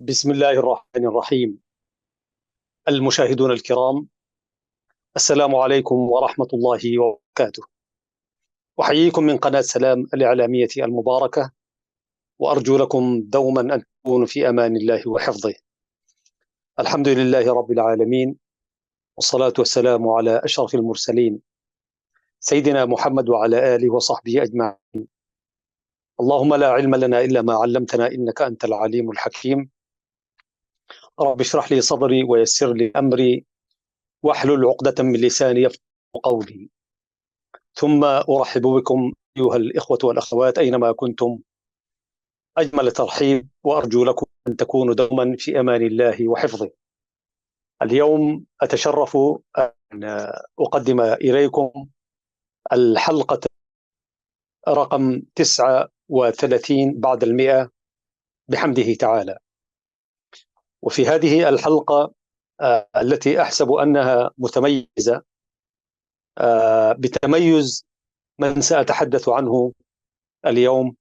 بسم الله الرحمن الرحيم. المشاهدون الكرام، السلام عليكم ورحمة الله وبركاته. أحييكم من قناة سلام الإعلامية المباركة، وأرجو لكم دوما أن تكونوا في أمان الله وحفظه. الحمد لله رب العالمين، والصلاة والسلام على أشرف المرسلين سيدنا محمد وعلى آله وصحبه أجمعين. اللهم لا علم لنا إلا ما علمتنا إنك أنت العليم الحكيم. رب اشرح لي صدري ويسر لي أمري واحلل عقدة من لساني يفقهوا قولي. ثم أرحب بكم أيها الإخوة والأخوات أينما كنتم أجمل ترحيب، وأرجو لكم أن تكونوا دوما في أمان الله وحفظه. اليوم أتشرف أن أقدم إليكم الحلقة رقم 39 بعد 100 بحمده تعالى. وفي هذه الحلقة التي أحسب أنها متميزة بتميز من سأتحدث عنه اليوم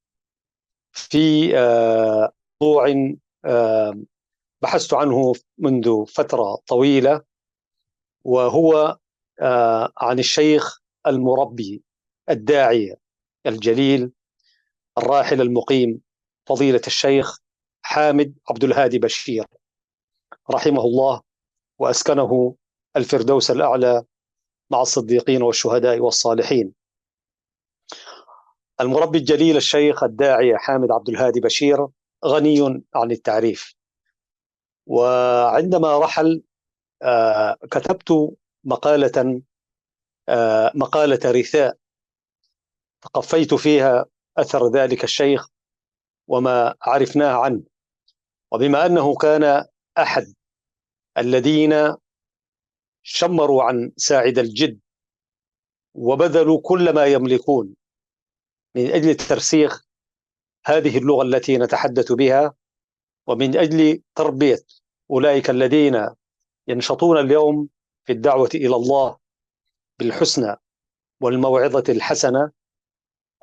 في موضوع بحثت عنه منذ فترة طويلة، وهو عن الشيخ المربي الداعية الجليل الراحل المقيم فضيلة الشيخ حامد عبد الهادي بشير رحمه الله، وأسكنه الفردوس الأعلى مع الصديقين والشهداء والصالحين. المربي الجليل الشيخ الداعية حامد عبد الهادي بشير غني عن التعريف. وعندما رحل كتبت مقالة رثاء تقفيت فيها أثر ذلك الشيخ وما عرفناه عنه. وبما أنه كان أحد الذين شمروا عن ساعد الجد وبذلوا كل ما يملكون من أجل ترسيخ هذه اللغة التي نتحدث بها، ومن أجل تربية أولئك الذين ينشطون اليوم في الدعوة إلى الله بالحسنى والموعظة الحسنة،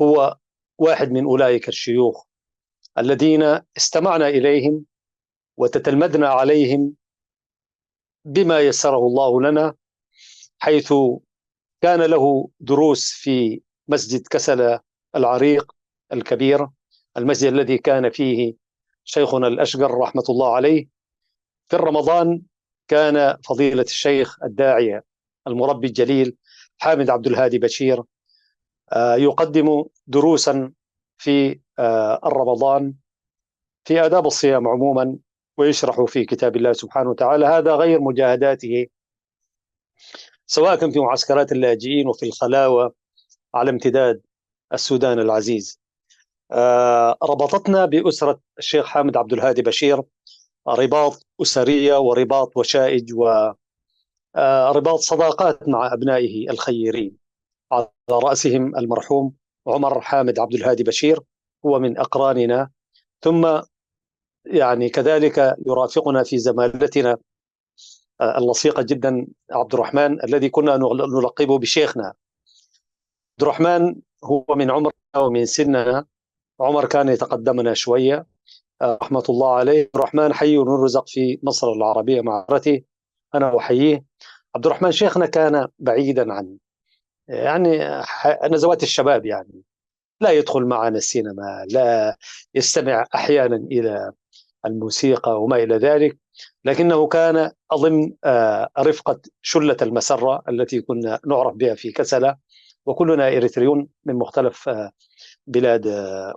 هو واحد من أولئك الشيوخ الذين استمعنا إليهم وتتلمذنا عليهم بما يسره الله لنا، حيث كان له دروس في مسجد كسل العريق الكبير، المسجد الذي كان فيه شيخنا الأشقر رحمة الله عليه. في رمضان كان فضيلة الشيخ الداعية المربي الجليل حامد عبد الهادي بشير يقدم دروسا في الرمضان في آداب الصيام عموما، ويشرح في كتاب الله سبحانه وتعالى. هذا غير مجاهداته سواء كان في معسكرات اللاجئين وفي الخلاوة على امتداد السودان العزيز. ربطتنا بأسرة الشيخ حامد عبد الهادي بشير رباط أسرية ورباط وشائج ورباط صداقات مع أبنائه الخيرين، على رأسهم المرحوم عمر حامد عبد الهادي بشير، هو من أقراننا. ثم يعني كذلك يرافقنا في زمالتنا اللصيقة جدا عبد الرحمن، الذي كنا نلقبه بشيخنا. عبد الرحمن هو من عمرنا ومن سننا، عمر كان يتقدمنا شوية رحمة الله عليه. عبد الرحمن حي ونرزق في مصر العربية مع أسرته، أنا أحييه. عبد الرحمن شيخنا كان بعيدا عن يعني نزوات الشباب، يعني لا يدخل معنا السينما، لا يستمع أحيانا إلى الموسيقى وما إلى ذلك، لكنه كان أظن رفقة شلة المسرة التي كنا نعرف بها في كسلة، وكلنا إريتريون من مختلف بلاد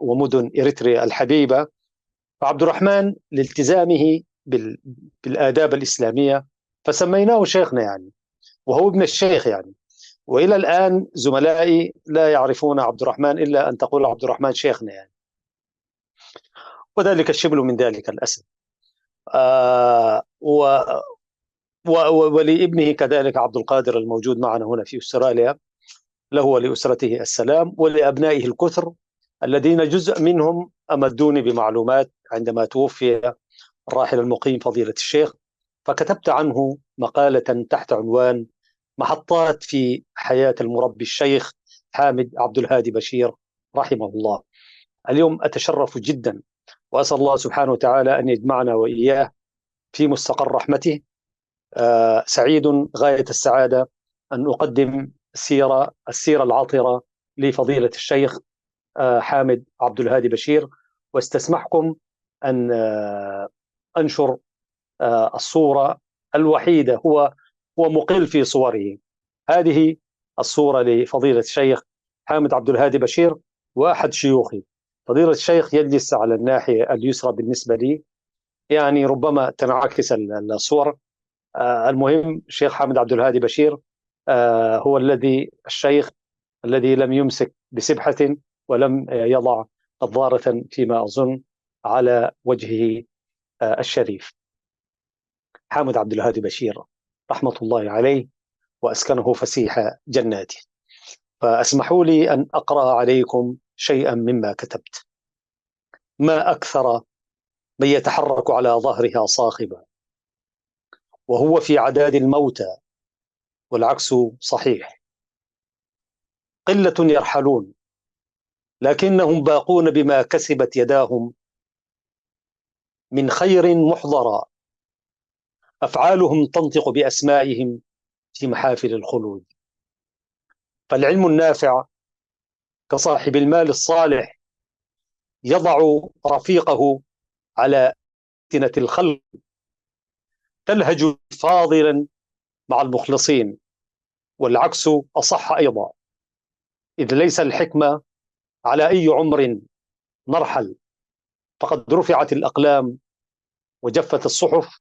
ومدن إريتريا الحبيبة. فعبد الرحمن لالتزامه بالآداب الإسلامية فسميناه شيخنا يعني، وهو ابن الشيخ يعني. وإلى الآن زملائي لا يعرفون عبد الرحمن إلا أن تقول عبد الرحمن شيخنا يعني، وذلك الشبل من ذلك الأسد. ولابنه كذلك عبد القادر الموجود معنا هنا في أستراليا، له ولأسرته السلام، ولأبنائه الكثر الذين جزء منهم أمدوني بمعلومات عندما توفي الراحل المقيم فضيلة الشيخ. فكتبت عنه مقالة تحت عنوان محطات في حياة المربي الشيخ حامد عبد الهادي بشير رحمه الله. اليوم أتشرف جدا وأسأل الله سبحانه وتعالى أن يجمعنا وإياه في مستقر رحمته. سعيد غاية السعادة أن أقدم السيرة العطرة لفضيلة الشيخ حامد عبد الهادي بشير، واستسمحكم أن أنشر الصورة الوحيدة. هو مقل في صوره. هذه الصورة لفضيلة الشيخ حامد عبد الهادي بشير وأحد شيوخي. فضيلة الشيخ يجلس على الناحية اليسرى بالنسبة لي، يعني ربما تنعكس الصور. المهم الشيخ حامد عبد الهادي بشير هو الشيخ الذي لم يمسك بسبحة ولم يضع نظارة فيما أظن على وجهه الشريف. حامد عبد الهادي بشير رحمة الله عليه وأسكنه فسيح جناته. فأسمحوا لي أن أقرأ عليكم شيئا مما كتبت. ما أكثر من يتحرك على ظهرها صاخبا وهو في عداد الموتى، والعكس صحيح. قلة يرحلون لكنهم باقون بما كسبت يداهم من خير محضرا. أفعالهم تنطق بأسمائهم في محافل الخلود. فالعلم النافع كصاحب المال الصالح يضع رفيقه على ألسنة الخلق، تلهج فاضلا مع المخلصين، والعكس أصح أيضا، إذ ليس الحكمة على أي عمر نرحل، فقد رفعت الأقلام وجفت الصحف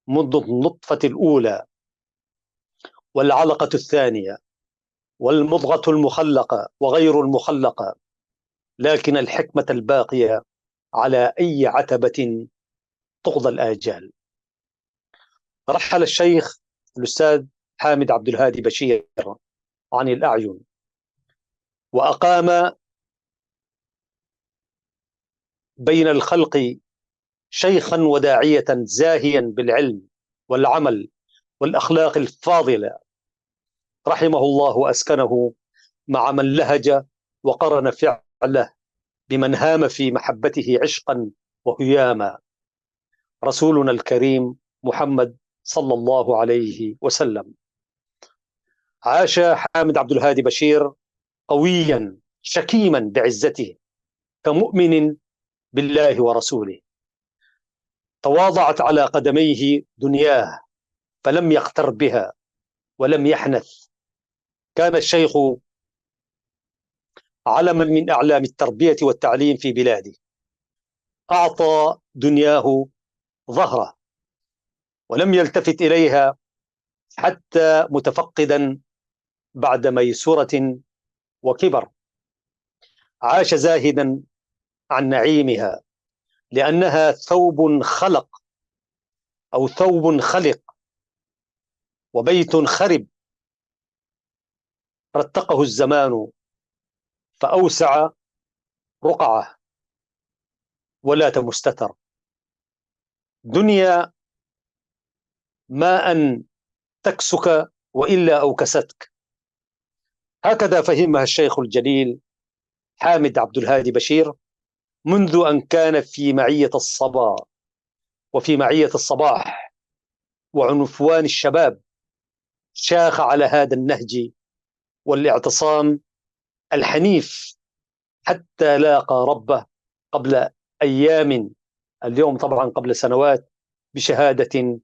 منذ النطفة الأولى والعلقة الثانية والمضغة المخلقة وغير المخلقة، لكن الحكمة الباقية على أي عتبة تقضى الآجال. رحل الشيخ الأستاذ حامد عبد الهادي بشير عن الأعين، وأقام بين الخلق شيخا وداعية زاهيا بالعلم والعمل والأخلاق الفاضلة، رحمه الله وأسكنه مع من لهج وقرن فعله بمن هام في محبته عشقا وهياما، رسولنا الكريم محمد صلى الله عليه وسلم. عاش حامد عبد الهادي بشير قويا شكيما بعزته كمؤمن بالله ورسوله. تواضعت على قدميه دنياه فلم يغتر بها ولم يحنث. كان الشيخ علما من أعلام التربية والتعليم في بلاده، أعطى دنياه ظهره ولم يلتفت إليها حتى متفقدا بعد ميسورة وكبر. عاش زاهدا عن نعيمها لأنها ثوب خلق أو ثوب خلق وبيت خرب رتقه الزمان فأوسع رقعه ولا مستتر. دنيا ما أن تكسك وإلا أوكستك، هكذا فهمها الشيخ الجليل حامد عبد الهادي بشير منذ أن كان في معية الصبا وفي معية الصباح وعنفوان الشباب. شاخ على هذا النهج والاعتصام الحنيف حتى لاقى ربه قبل أيام، اليوم طبعا قبل سنوات، بشهادة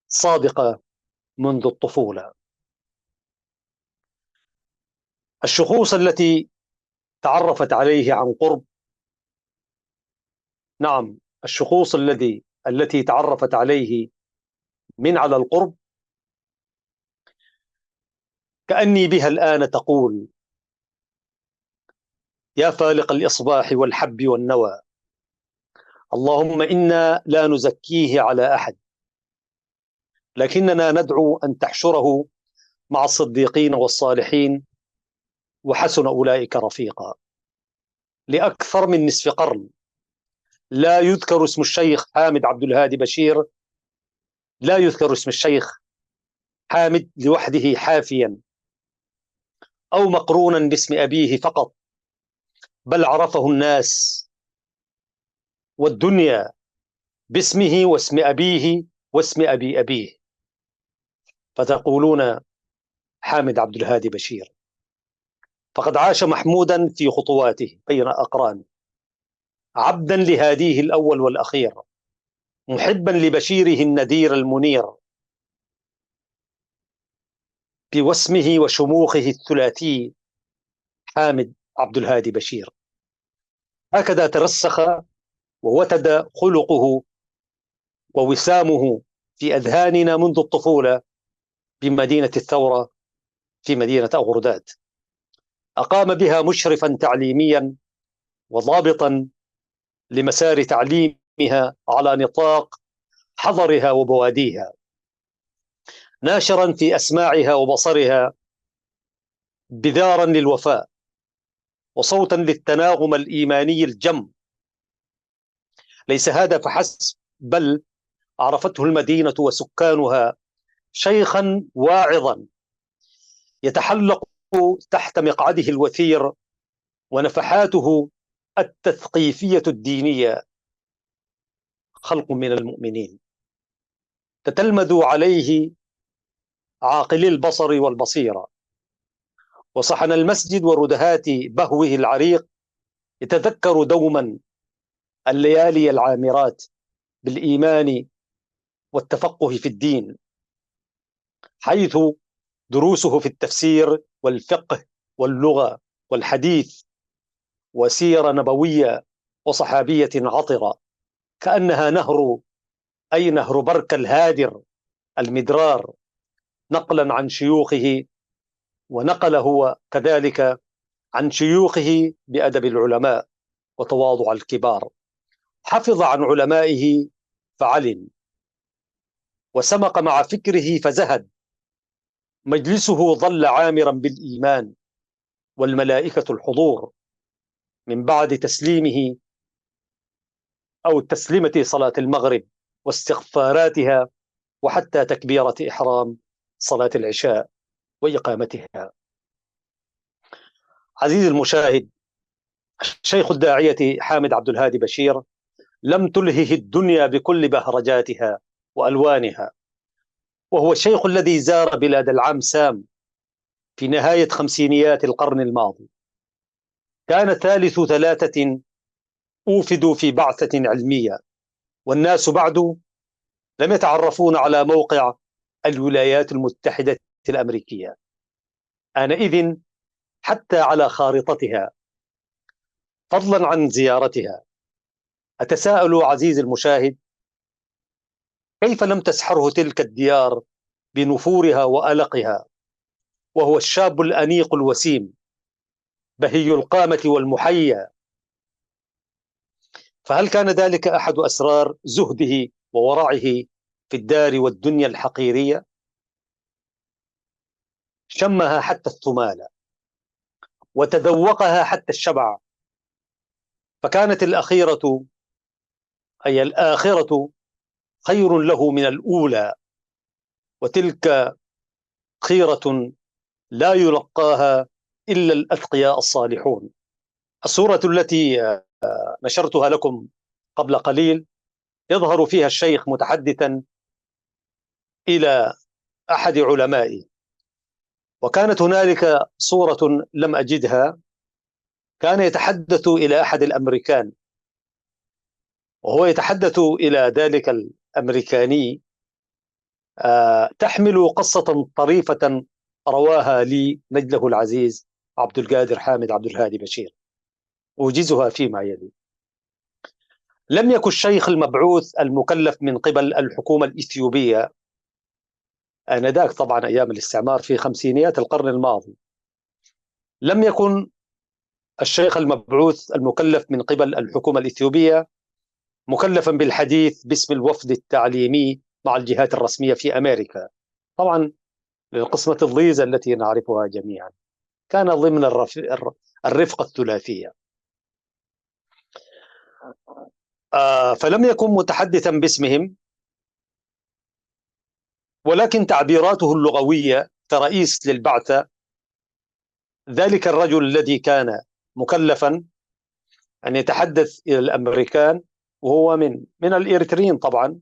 صادقة منذ الطفولة. الشخوص التي تعرفت عليه عن قرب، نعم الشخوص التي تعرفت عليه من على القرب، كأني بها الآن تقول: يا فالق الإصباح والحب والنوى، اللهم إنا لا نزكيه على أحد، لكننا ندعو أن تحشره مع الصديقين والصالحين وحسن أولئك رفيقا. لأكثر من نصف قرن لا يذكر اسم الشيخ حامد عبد الهادي بشير، لا يذكر اسم الشيخ حامد لوحده حافيا أو مقرونا باسم أبيه فقط، بل عرفه الناس والدنيا باسمه واسم أبيه واسم أبي أبيه. فتقولون حامد عبد الهادي بشير. فقد عاش محمودا في خطواته بين أقرانه، عبدا لهاديه الأول والأخير، محبا لبشيره النذير المنير، بوسمه وشموخه الثلاثي حامد عبد الهادي بشير. هكذا ترسخ ووتد خلقه ووسامه في أذهاننا منذ الطفولة بمدينة الثورة في مدينة أغرداد. أقام بها مشرفا تعليميا وضابطا لمسار تعليمها على نطاق حضرها وبواديها، ناشرا في أسماعها وبصرها بذارا للوفاء وصوتا للتناغم الإيماني الجم. ليس هذا فحسب، بل عرفته المدينة وسكانها شيخا واعظا يتحلق تحت مقعده الوثير، ونفحاته التثقيفية الدينية خلق من المؤمنين تتلمذ عليه عاقلي البصر والبصيرة. وصحن المسجد وردهات بهوه العريق يتذكر دوما الليالي العامرات بالإيمان والتفقه في الدين، حيث دروسه في التفسير والفقه واللغة والحديث وسيرة نبوية وصحابية عطرة كأنها نهر، أي نهر بركة الهادر المدرار، نقلا عن شيوخه، ونقل هو كذلك عن شيوخه بأدب العلماء وتواضع الكبار. حفظ عن علمائه فعلم، وسمق مع فكره فزهد. مجلسه ظل عامرا بالإيمان والملائكة الحضور من بعد تسليمه أو تسليمة صلاة المغرب واستغفاراتها، وحتى تكبيرة إحرام صلاة العشاء وإقامتها. عزيزي المشاهد، شيخ الداعية حامد عبد الهادي بشير لم تلهه الدنيا بكل بهرجاتها وألوانها، وهو الشيخ الذي زار بلاد العم سام في نهاية خمسينيات القرن الماضي. كان ثالث ثلاثة أوفدوا في بعثة علمية، والناس بعد لم يتعرفون على موقع الولايات المتحدة الأمريكية آنئذ حتى على خارطتها، فضلا عن زيارتها. أتساءل عزيزي المشاهد، كيف لم تسحره تلك الديار بنفورها وألقها، وهو الشاب الأنيق الوسيم بهي القامة والمحيا؟ فهل كان ذلك أحد أسرار زهده وورعه في الدار والدنيا الحقيرية؟ شمها حتى الثمال وتذوقها حتى الشبع، فكانت الأخيرة، أي الآخرة، خير له من الأولى، وتلك خيرة لا يلقاها إلا الأتقياء الصالحون. الصورة التي نشرتها لكم قبل قليل يظهر فيها الشيخ متحدثا إلى أحد علمائي، وكانت هنالك صورة لم أجدها، كان يتحدث إلى أحد الأمريكان، وهو يتحدث إلى ذلك الأمريكاني تحمل قصة طريفة رواها لي نجله العزيز عبد القادر حامد عبد الهادي بشير، أوجزها فيما يلي. لم يكن الشيخ المبعوث المكلف من قبل الحكومة الإثيوبية آنذاك، طبعا أيام الاستعمار في خمسينيات القرن الماضي، لم يكن الشيخ المبعوث المكلف من قبل الحكومة الإثيوبية مكلفا بالحديث باسم الوفد التعليمي مع الجهات الرسمية في أمريكا، طبعا لقسمة الضيزة التي نعرفها جميعا، كان ضمن الرفقة الثلاثية. فلم يكن متحدثا باسمهم، ولكن تعبيراته اللغوية كرئيس للبعثة، ذلك الرجل الذي كان مكلفا أن يتحدث إلى الأمريكان وهو من الإريتريين طبعا،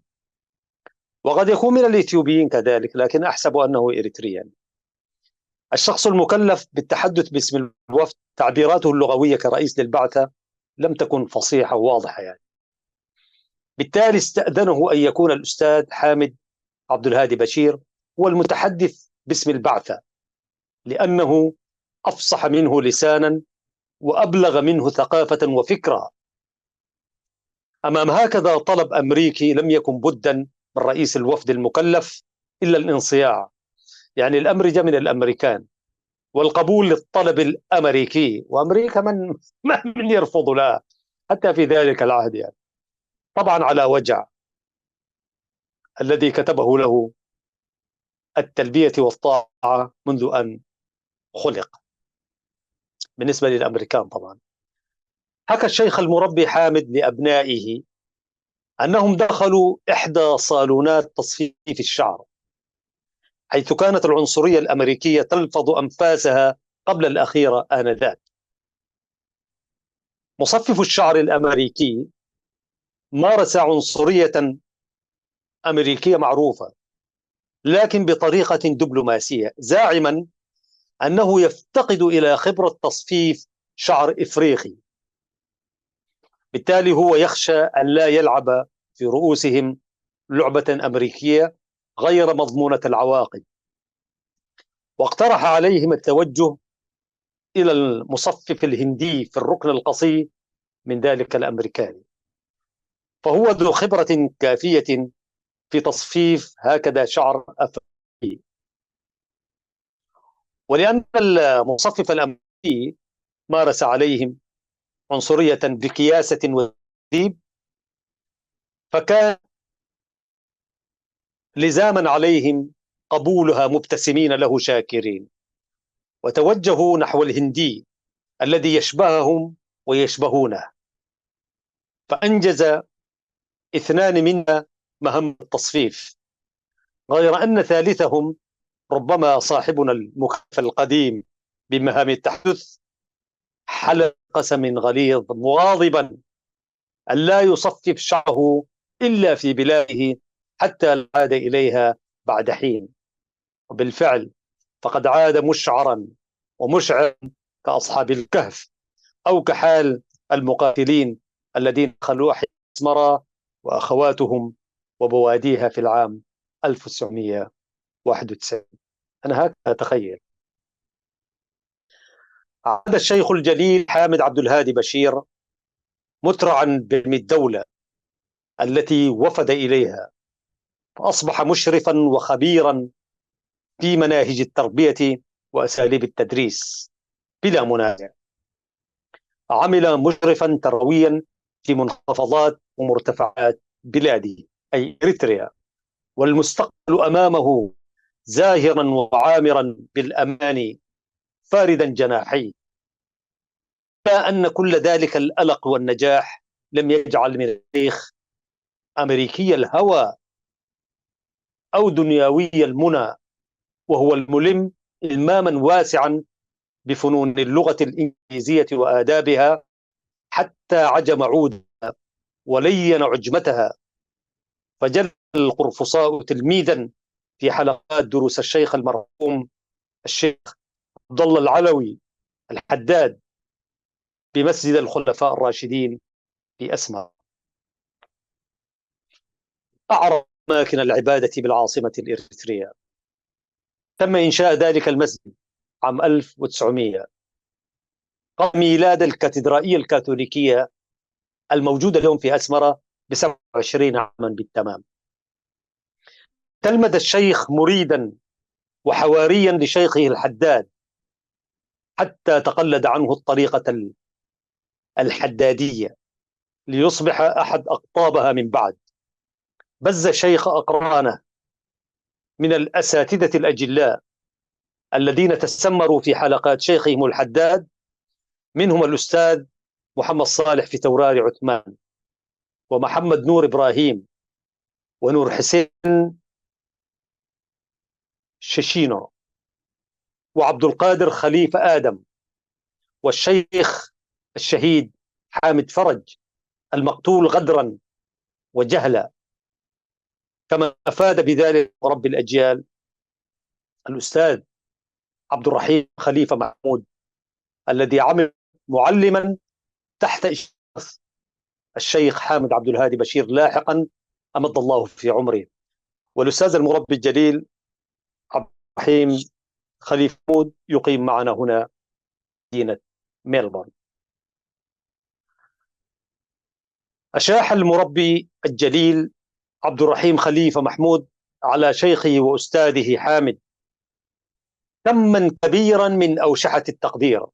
وقد يكون من الإثيوبيين كذلك، لكن أحسب أنه إريتريا. الشخص المكلف بالتحدث باسم الوفد تعبيراته اللغوية كرئيس للبعثة لم تكن فصيحة وواضحة يعني. بالتالي استأذنه أن يكون الأستاذ حامد عبد الهادي بشير هو المتحدث باسم البعثة، لأنه أفصح منه لسانا وأبلغ منه ثقافة وفكرة. أمام هكذا طلب أمريكي لم يكن بدا من رئيس الوفد المكلف إلا الانصياع، يعني الأمر جاء من الأمريكان، والقبول للطلب الأمريكي، وأمريكا من يرفض لها حتى في ذلك العهد يعني. طبعا على وجع الذي كتبه له التلبية والطاعة منذ أن خلق بالنسبة للأمريكان. طبعا حكى الشيخ المربي حامد لأبنائه أنهم دخلوا إحدى صالونات تصفيف الشعر، حيث كانت العنصرية الأمريكية تلفظ أنفاسها قبل الأخيرة آنذاك. مصفف الشعر الأمريكي مارس عنصرية أمريكية معروفة، لكن بطريقة دبلوماسية، زاعما أنه يفتقد إلى خبرة تصفيف شعر إفريقي. بالتالي هو يخشى أن لا يلعب في رؤوسهم لعبة أمريكية غير مضمونة العواقب، واقترح عليهم التوجه إلى المصفف الهندي في الركن القصي من ذلك الأمريكاني، فهو ذو خبرة كافية في تصفيف هكذا شعر أفريقي. ولأن المصفف الأمريكي مارس عليهم عنصرية بكياسة وتدريب، فكان لزاما عليهم قبولها مبتسمين له شاكرين، وتوجهوا نحو الهندي الذي يشبههم ويشبهونه. فأنجز اثنان منا مهام التصفيف، غير أن ثالثهم ربما صاحبنا المكلف القديم بمهام التحدث حل قسم غليظ مغاضبا أن لا يصفف شعره إلا في بلاده حتى عاد إليها بعد حين. وبالفعل فقد عاد مشعرا ومشعر كأصحاب الكهف، أو كحال المقاتلين الذين دخلوا أسمرا وأخواتهم وبواديها في العام 1991. أنا هكذا أتخيل. عاد الشيخ الجليل حامد عبد الهادي بشير مترعا باسم الدولة التي وفد إليها، فأصبح مشرفا وخبيرا في مناهج التربية وأساليب التدريس بلا منازع. عمل مشرفا ترويا في منخفضات ومرتفعات بلاده أي إريتريا، والمستقبل أمامه زاهرا وعامرا بالأمان فاردا جناحيه. إلا أن كل ذلك الألق والنجاح لم يجعل من الشيخ أمريكي الهوى أو دنيوي المنى، وهو الملم إلماما واسعا بفنون اللغة الإنجليزية وآدابها، حتى عجم عودها ولين عجمتها. فجل القرفصاء تلميذا في حلقات دروس الشيخ المرحوم الشيخ عبد الله العلوي الحداد بمسجد الخلفاء الراشدين في أسمر. أعرف أماكن العبادة بالعاصمة الإريترية. تم إنشاء ذلك المسجد عام 1900 قبل ميلاد الكاتدرائية الكاثوليكية الموجودة اليوم في أسمرة ب27 عاما بالتمام. تلمذ الشيخ مريدا وحواريا لشيخه الحداد حتى تقلد عنه الطريقة الحدادية ليصبح أحد أقطابها من بعد. بز الشيخ أقرانه من الأساتذة الأجلاء الذين تسمروا في حلقات شيخهم الحداد، منهم الأستاذ محمد صالح في تورار عثمان، ومحمد نور إبراهيم، ونور حسين ششينو، وعبد القادر خليفة آدم، والشيخ الشهيد حامد فرج المقتول غدرا وجهلا، كما أفاد بذلك رب الأجيال الأستاذ عبد الرحيم خليفة محمود، الذي عمل معلما تحت إشراف الشيخ حامد عبد الهادي بشير لاحقا أمد الله في عمره. والأستاذ المربي الجليل عبد الرحيم خليفة محمود يقيم معنا هنا مدينة ميلبورن. أشاح المربي الجليل عبد الرحيم خليفة محمود على شيخه وأستاذه حامد كما كبيرا من أوشحة التقدير.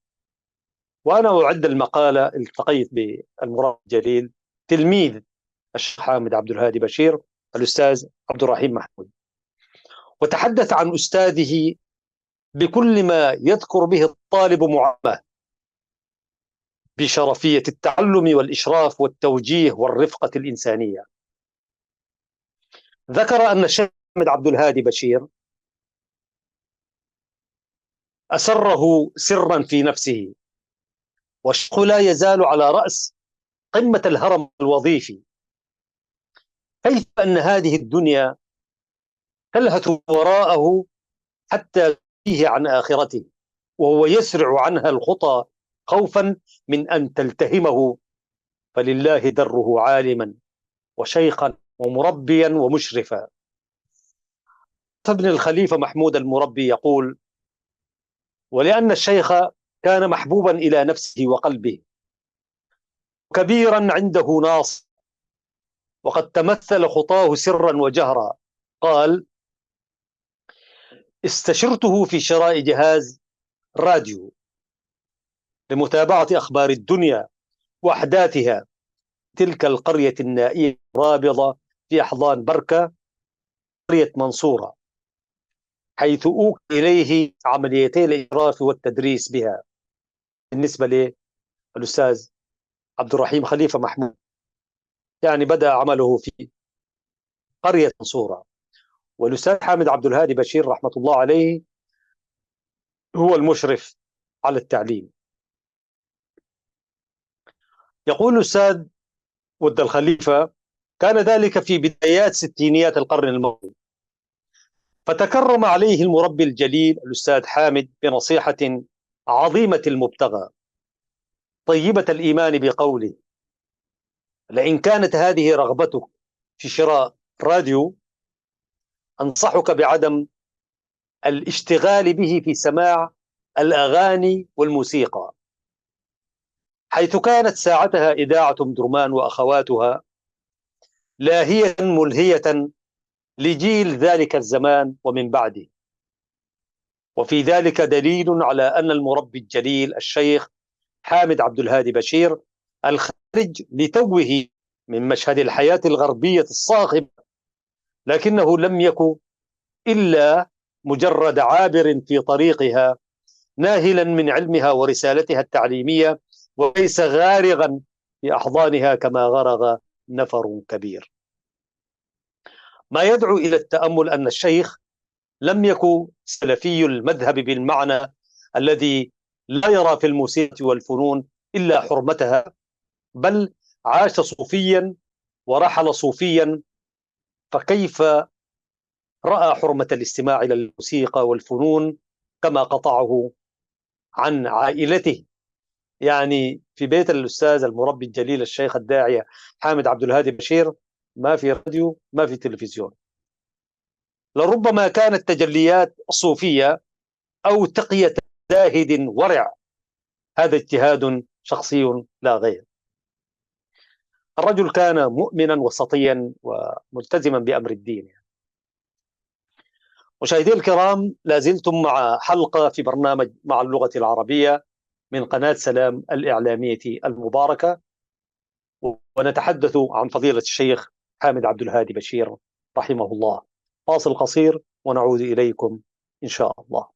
وأنا أعد المقالة التقيت بالمربي الجليل تلميذ الشيخ حامد عبد الهادي بشير الأستاذ عبد الرحيم محمود، وتحدث عن أستاذه بكل ما يذكر به الطالب معامة بشرفية التعلم والإشراف والتوجيه والرفقة الإنسانية. ذكر أن الشيخ حامد عبد الهادي بشير أسره سرا في نفسه، والشيخ لا يزال على رأس قمة الهرم الوظيفي. كيف أن هذه الدنيا تلهث وراءه حتى فيه عن آخرته، وهو يسرع عنها الخطى خوفا من أن تلتهمه، فلله دره عالما وشيخا ومربيا ومشرفا. ابن الخليفة محمود المربي يقول: ولأن الشيخ كان محبوبا إلى نفسه وقلبه، كبيرا عنده ناص، وقد تمثل خطاه سرا وجهرا. قال: استشرته في شراء جهاز راديو لمتابعة أخبار الدنيا وأحداثها تلك القرية النائية الرابضة في أحضان بركة، قرية منصورة، حيث أوكل إليه عمليتي الإشراف والتدريس بها. بالنسبة للأستاذ عبد الرحيم خليفة محمود، يعني بدأ عمله في قرية منصورة، والأستاذ حامد عبد الهادي بشير رحمة الله عليه هو المشرف على التعليم. يقول الأستاذ ود الخليفة: كان ذلك في بدايات ستينيات القرن الماضي، فتكرم عليه المربي الجليل الأستاذ حامد بنصيحة عظيمة المبتغى طيبة الإيمان بقوله: لئن كانت هذه رغبتك في شراء راديو، أنصحك بعدم الاشتغال به في سماع الأغاني والموسيقى، حيث كانت ساعتها إذاعة أم درمان وأخواتها لاهية ملهية لجيل ذلك الزمان ومن بعده. وفي ذلك دليل على أن المربي الجليل الشيخ حامد عبد الهادي بشير الخارج لتوه من مشهد الحياة الغربية الصاخبة، لكنه لم يكن إلا مجرد عابر في طريقها، ناهلا من علمها ورسالتها التعليمية، وليس غارغا في أحضانها كما غرغ نفر كبير. ما يدعو إلى التأمل أن الشيخ لم يكن سلفي المذهب بالمعنى الذي لا يرى في الموسيقى والفنون إلا حرمتها، بل عاش صوفيا ورحل صوفيا، فكيف رأى حرمة الاستماع إلى الموسيقى والفنون كما قطعه عن عائلته. يعني في بيت الأستاذ المربي الجليل الشيخ الداعية حامد عبد الهادي بشير ما في راديو، ما في تلفزيون. لربما كانت تجليات صوفية أو تقية زاهد ورع، هذا اجتهاد شخصي لا غير. الرجل كان مؤمنا وسطيا وملتزما بأمر الدين. مشاهدي الكرام، لازلتم مع حلقة في برنامج مع اللغة العربية من قناة سلام الإعلامية المباركة، ونتحدث عن فضيلة الشيخ حامد عبد الهادي بشير رحمه الله. فاصل قصير ونعود إليكم إن شاء الله.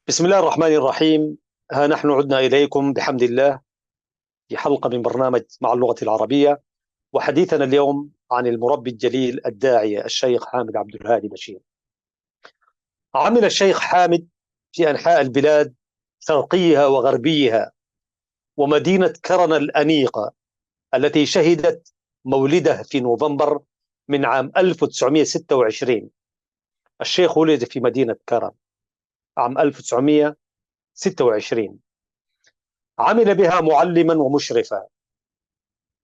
بسم الله الرحمن الرحيم. ها نحن عدنا إليكم بحمد الله في حلقة من برنامج مع اللغة العربية، وحديثنا اليوم عن المربي الجليل الداعية الشيخ حامد عبد الهادي بشير. عمل الشيخ حامد في أنحاء البلاد شرقيها وغربيها، ومدينة كرن الأنيقة التي شهدت مولده في نوفمبر من عام 1926. الشيخ ولد في مدينة كرن عام 1926. عمل بها معلما ومشرفا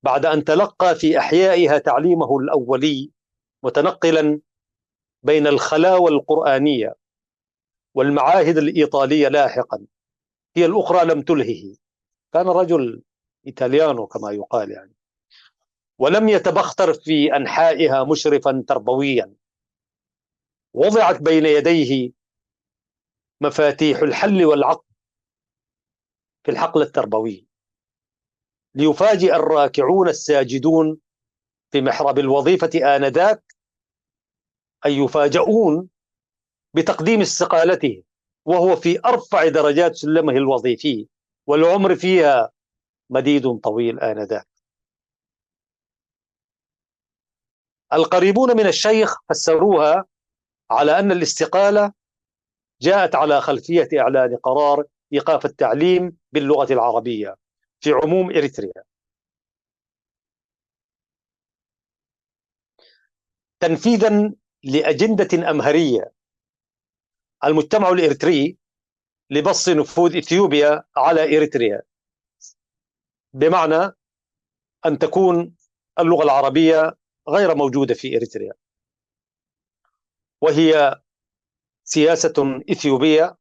بعد أن تلقى في أحيائها تعليمه الأولي، متنقلا بين الخلاوة القرآنية والمعاهد الإيطالية لاحقا. هي الأخرى لم تلهه، كان رجل إيطاليانو كما يقال يعني، ولم يتبختر في أنحائها مشرفا تربويا. وضعت بين يديه مفاتيح الحل والعقد في الحقل التربوي، ليفاجئ الراكعون الساجدون في محراب الوظيفة آنذاك أن يفاجؤون بتقديم استقالته وهو في أرفع درجات سلمه الوظيفي، والعمر فيها مديد طويل آنذاك. القريبون من الشيخ فسروها على أن الاستقالة جاءت على خلفية إعلان قرار إيقاف التعليم باللغة العربية في عموم إريتريا، تنفيذا لأجندة أمهرية المجتمع الإريتري لبسط نفوذ إثيوبيا على إريتريا، بمعنى أن تكون اللغة العربية غير موجودة في إريتريا. وهي سياسة إثيوبية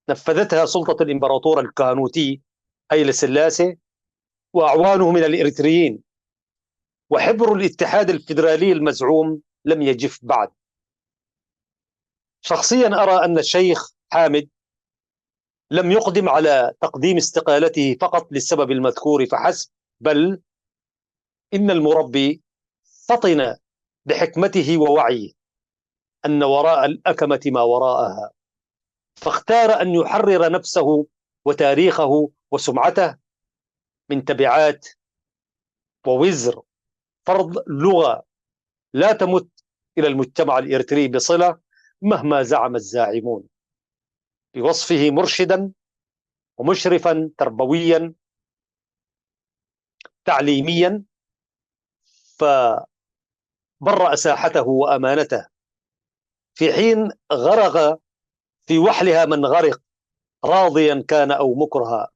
نفذتها سلطة الإمبراطور الكهنوتي هيل سلاسي وأعوانه من الإريتريين، وحبر الاتحاد الفيدرالي المزعوم لم يجف بعد. شخصيا أرى أن الشيخ حامد لم يقدم على تقديم استقالته فقط للسبب المذكور فحسب، بل إن المربي فطن بحكمته ووعيه أن وراء الأكمة ما وراءها، فاختار أن يحرر نفسه وتاريخه وسمعته من تبعات ووزر فرض لغة لا تمت إلى المجتمع الإريتري بصلة مهما زعم الزاعمون، بوصفه مرشدا ومشرفا تربويا تعليميا، فبرأ ساحته وأمانته في حين غرق في وحلها من غرق، راضيا كان أو مكرها.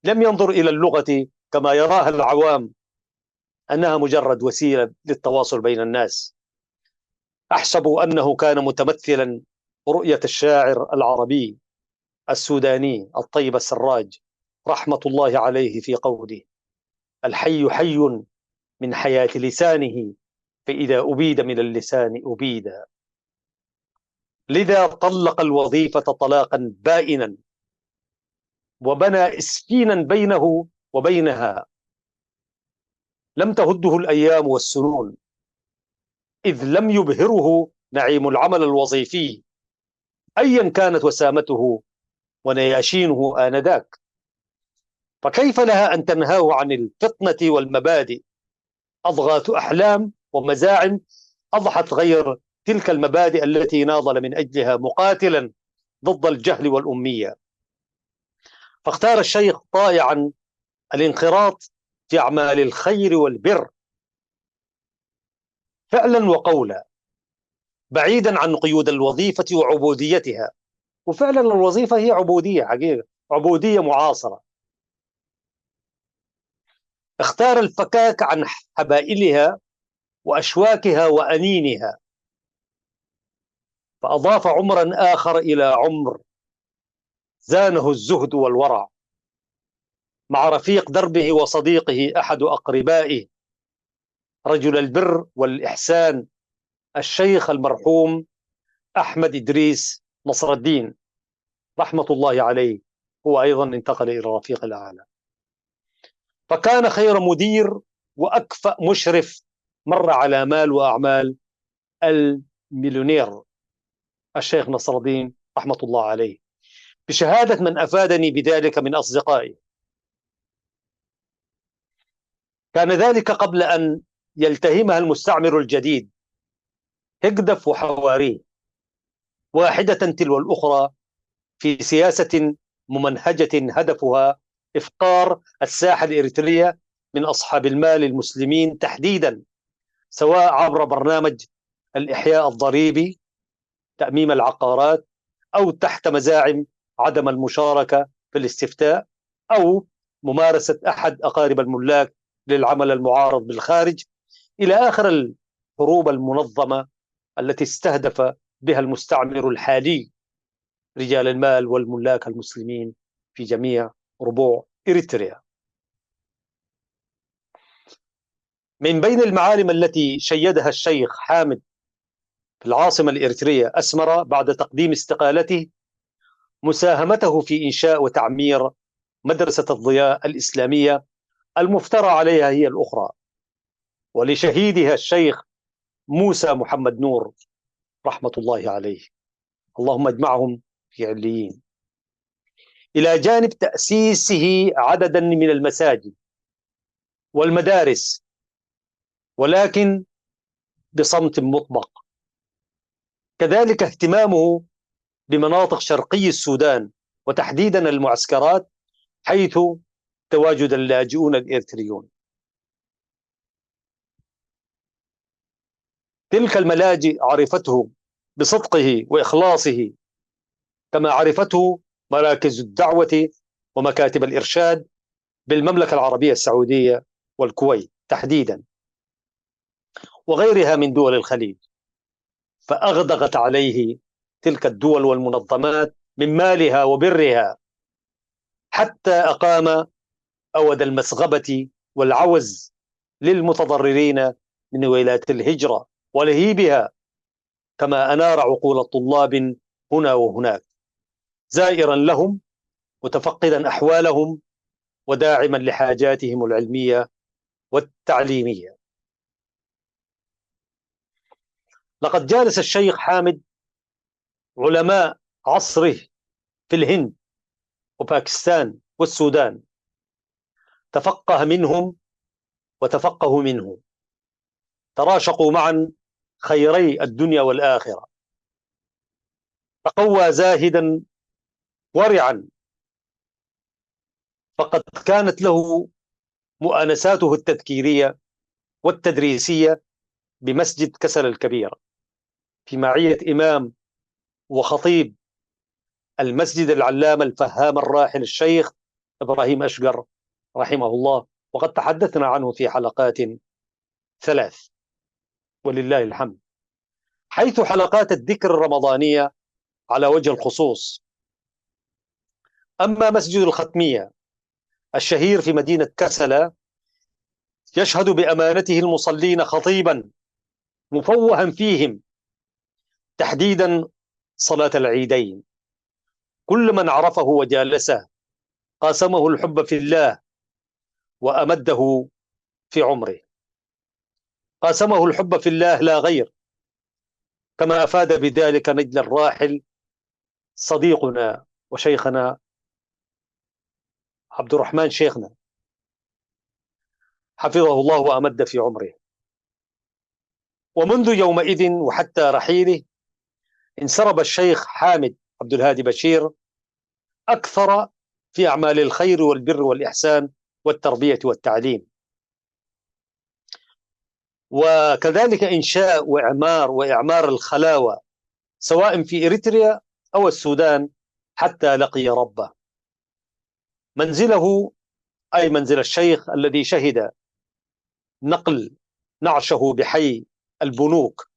لم ينظر إلى اللغة كما يراها العوام أنها مجرد وسيلة للتواصل بين الناس. أحسب أنه كان متمثلا رؤية الشاعر العربي السوداني الطيب السراج رحمة الله عليه في قوله: الحي حي من حياة لسانه، فإذا أبيد من اللسان أبيد. لذا طلق الوظيفة طلاقا بائنا، وبنى إسكينا بينه وبينها لم تهده الأيام والسنون، إذ لم يبهره نعيم العمل الوظيفي أيا كانت وسامته ونياشينه آنذاك. فكيف لها أن تنهاه عن الفطنة والمبادئ؟ أضغاث أحلام ومزاعم أضحت غير تلك المبادئ التي ناضل من أجلها مقاتلا ضد الجهل والأمية. فاختار الشيخ طائعا الانخراط في أعمال الخير والبر فعلا وقولا، بعيدا عن قيود الوظيفة وعبوديتها. وفعلا الوظيفة هي عبودية حقيقة، عبودية معاصرة. اختار الفكاك عن حبائلها وأشواكها وأنينها، فأضاف عمرا آخر إلى عمر زانه الزهد والورع، مع رفيق دربه وصديقه أحد أقربائه رجل البر والإحسان الشيخ المرحوم أحمد إدريس نصر الدين رحمة الله عليه. هو أيضا انتقل إلى الرفيق الأعلى، فكان خير مدير وأكفأ مشرف مر على مال وأعمال المليونير الشيخ نصر الدين رحمة الله عليه، بشهادة من أفادني بذلك من أصدقائي. كان ذلك قبل أن يلتهمها المستعمر الجديد هقدف وحواريه، واحدة تلو الأخرى، في سياسة ممنهجة هدفها إفقار الساحة الإريترية من أصحاب المال المسلمين تحديدا، سواء عبر برنامج الإحياء الضريبي، تأميم العقارات، أو تحت مزاعم عدم المشاركة في الاستفتاء، أو ممارسة أحد أقارب الملاك للعمل المعارض بالخارج، إلى آخر الحروب المنظمة التي استهدف بها المستعمر الحالي رجال المال والملاك المسلمين في جميع ربوع إريتريا. من بين المعالم التي شيدها الشيخ حامد في العاصمة الإريترية أسمرة بعد تقديم استقالته مساهمته في إنشاء وتعمير مدرسة الضياء الإسلامية المفترى عليها هي الأخرى، ولشهيدها الشيخ موسى محمد نور رحمة الله عليه، اللهم اجمعهم في عليين، إلى جانب تأسيسه عددا من المساجد والمدارس، ولكن بصمت مطبق. كذلك اهتمامه بمناطق شرقي السودان وتحديدا المعسكرات حيث تواجد اللاجئون الإريتريون. تلك الملاجئ عرفته بصدقه وإخلاصه، كما عرفته مراكز الدعوة ومكاتب الإرشاد بالمملكة العربية السعودية والكويت تحديدا وغيرها من دول الخليج، فأغدقت عليه تلك الدول والمنظمات من مالها وبرها، حتى أقام أود المسغبة والعوز للمتضررين من ولايات الهجرة ولهيبها، كما أنار عقول الطلاب هنا وهناك، زائرا لهم متفقدا أحوالهم وداعما لحاجاتهم العلمية والتعليمية. لقد جالس الشيخ حامد علماء عصره في الهند وباكستان والسودان، تفقه منهم وتفقهوا منه، تراشقوا معا خيري الدنيا والآخرة، تقوى زاهدا ورعا، فقد كانت له مؤانساته التذكيرية والتدريسية بمسجد كسل الكبير في معية إمام وخطيب المسجد العلامة الفهام الراحل الشيخ إبراهيم أشقر رحمه الله، وقد تحدثنا عنه في حلقات 3 ولله الحمد، حيث حلقات الذكر الرمضانية على وجه الخصوص. أما مسجد الختمية الشهير في مدينة كسلة يشهد بأمانته المصلين خطيبا مفوها فيهم، تحديدا صلاة العيدين. كل من عرفه وجالسه قاسمه الحب في الله وأمده في عمره، قاسمه الحب في الله لا غير، كما أفاد بذلك نجل الراحل صديقنا وشيخنا عبد الرحمن شيخنا حفظه الله وأمد في عمره. ومنذ يومئذ وحتى رحيله انسرب الشيخ حامد عبد الهادي بشير أكثر في أعمال الخير والبر والإحسان والتربية والتعليم، وكذلك إنشاء وإعمار الخلاوة سواء في إريتريا أو السودان حتى لقي ربه. منزله أي منزل الشيخ الذي شهد نقل نعشه بحي البنوك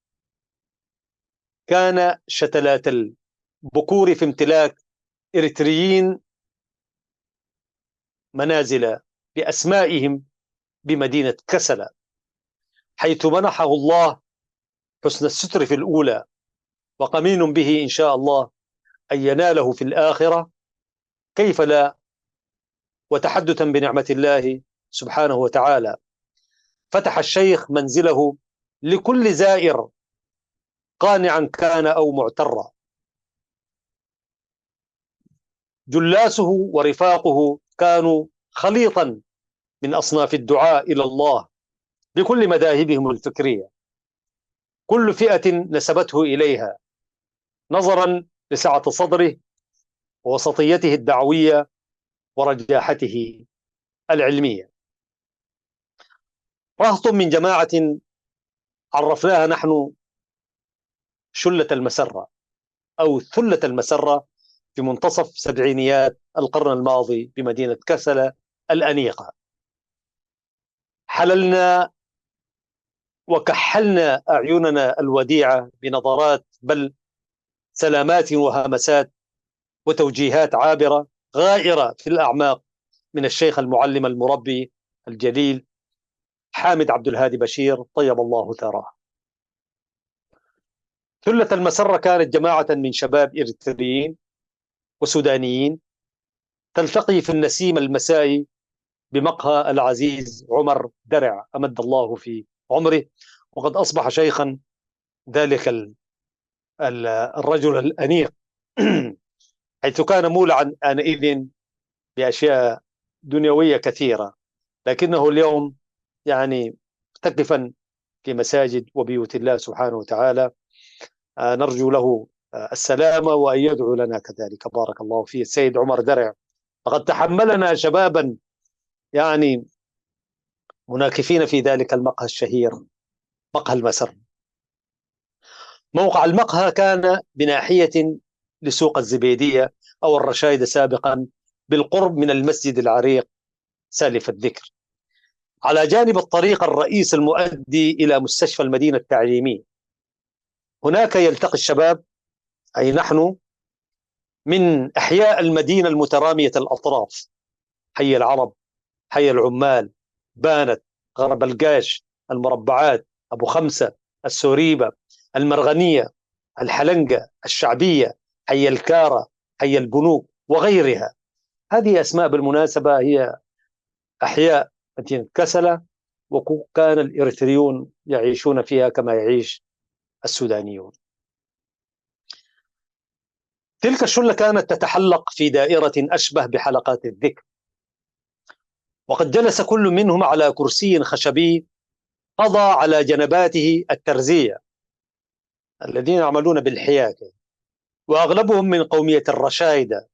كان شتلات البكور في امتلاك إريتريين منازل بأسمائهم بمدينة كسلة، حيث منحه الله حسن الستر في الأولى، وقمين به إن شاء الله أن يناله في الآخرة، كيف لا، وتحدثا بنعمة الله سبحانه وتعالى. فتح الشيخ منزله لكل زائر قانعا كان أو معترا. جلاسه ورفاقه كانوا خليطا من أصناف الدعاء إلى الله بكل مذاهبهم الفكرية، كل فئة نسبته إليها نظرا لسعة صدره ووسطيته الدعوية ورجاحته العلمية. رهط من جماعة عرفناها نحن شلة المسرة أو ثلة المسرة في منتصف سبعينيات القرن الماضي بمدينة كسلة الأنيقة. حللنا وكحلنا أعيننا الوديعة بنظرات بل سلامات وهمسات وتوجيهات عابرة غائرة في الأعماق من الشيخ المعلم المربي الجليل حامد عبد الهادي بشير طيب الله ثراه. ثلة المسرة كانت جماعة من شباب إريتريين وسودانيين تلتقي في النسيم المسائي بمقهى العزيز عمر درع أمد الله في عمره، وقد أصبح شيخا ذلك الرجل الأنيق حيث كان مولعا آنئذ بأشياء دنيوية كثيرة، لكنه اليوم يعني متكفا في مساجد وبيوت الله سبحانه وتعالى. نرجو له السلامة وأن يدعو لنا كذلك. بارك الله فيه السيد عمر درع، فقد تحملنا شبابا يعني مناكفين في ذلك المقهى الشهير مقهى المسر. موقع المقهى كان بناحية لسوق الزبيدية أو الرشايد سابقا، بالقرب من المسجد العريق سالف الذكر، على جانب الطريق الرئيس المؤدي إلى مستشفى المدينة التعليمي. هناك يلتقي الشباب، أي نحن، من أحياء المدينة المترامية الأطراف: حي العرب، حي العمال، بانت، غرب القاش، المربعات، أبو خمسة، السوريبة، المرغنية، الحلنقة، الشعبية، حي الكارة، حي البنوك وغيرها. هذه أسماء بالمناسبة هي أحياء مدينة كسلة، وكان الإريتريون يعيشون فيها كما يعيش السودانيون. تلك الشلة كانت تتحلق في دائرة أشبه بحلقات الذكر، وقد جلس كل منهم على كرسي خشبي قضى على جنباته الترزية الذين يعملون بالحياكة، وأغلبهم من قومية الرشايدة.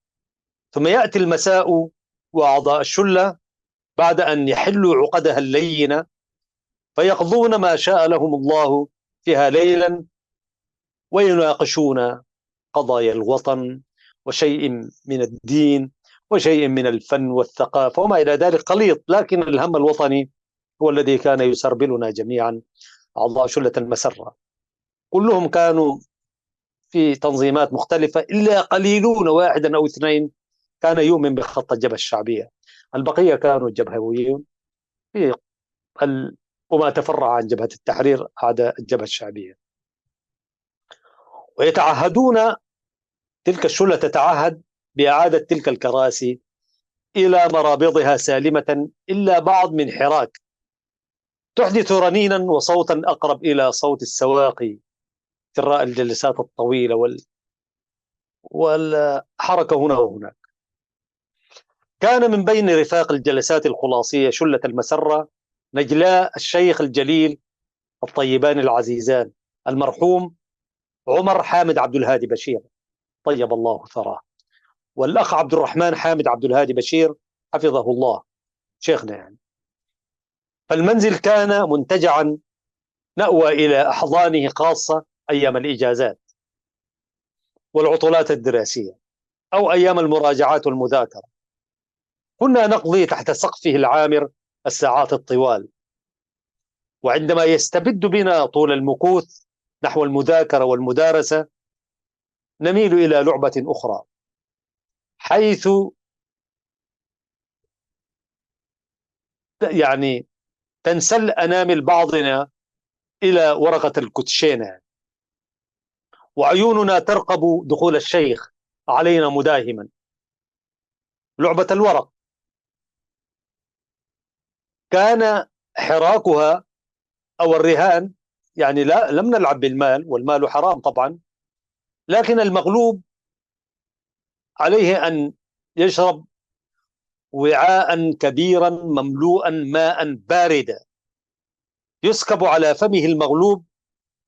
ثم يأتي المساء وأعضاء الشلة بعد أن يحلوا عقدها اللينة فيقضون ما شاء لهم الله فيها ليلا، ويناقشون قضايا الوطن وشيء من الدين وشيء من الفن والثقافة وما إلى ذلك خليط، لكن الهم الوطني هو الذي كان يسربلنا جميعا أعضاء شلة المسرة. كلهم كانوا في تنظيمات مختلفة إلا قليلون، واحدا أو اثنين كان يؤمن بخط الجبهة الشعبية، البقية كانوا جبهويون في وما تفرع عن جبهة التحرير أعداء الجبهة الشعبية. ويتعهدون، تلك الشلة تتعهد بإعادة تلك الكراسي إلى مرابضها سالمة، إلا بعض من حراك تحدث رنينا وصوتا أقرب إلى صوت السواقي جراء الجلسات الطويلة والحركة هنا وهناك. كان من بين رفاق الجلسات الخلاصية شلة المسرة نجلاء الشيخ الجليل الطيبان العزيزان المرحوم عمر حامد عبد الهادي بشير طيب الله ثراه، والأخ عبد الرحمن حامد عبد الهادي بشير حفظه الله شيخنا يعني. فالمنزل كان منتجعا نأوى إلى أحضانه خاصة أيام الإجازات والعطلات الدراسية أو أيام المراجعات والمذاكرة. كنا نقضي تحت سقفه العامر الساعات الطوال، وعندما يستبد بنا طول المكوث نحو المذاكرة والمدارسة نميل إلى لعبة أخرى، حيث يعني تنسل أنامل بعضنا إلى ورقة الكوتشينة، وعيوننا ترقب دخول الشيخ علينا مداهما. لعبة الورق كان حراكها أو الرهان، يعني لا لم نلعب بالمال والمال حرام طبعا، لكن المغلوب عليه أن يشرب وعاء كبيرا مملوءا ماء باردا يسكب على فمه المغلوب،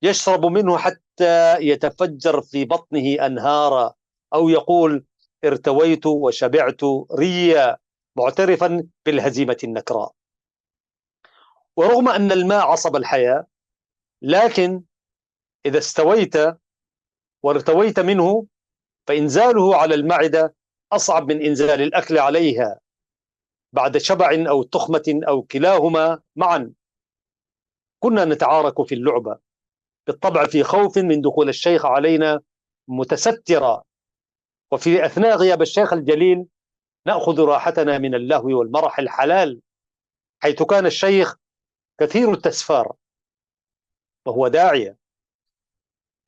يشرب منه حتى يتفجر في بطنه أنهارا، أو يقول ارتويت وشبعت ريا، معترفا بالهزيمة النكراء. ورغم أن الماء عصب الحياة، لكن إذا استويت وارتويت منه فإنزاله على المعدة أصعب من إنزال الأكل عليها بعد شبع أو تخمة أو كلاهما معا. كنا نتعارك في اللعبة، بالطبع في خوف من دخول الشيخ علينا متسترا، وفي أثناء غياب الشيخ الجليل نأخذ راحتنا من اللهو والمرح الحلال، حيث كان الشيخ كثير التسفار وهو داعية،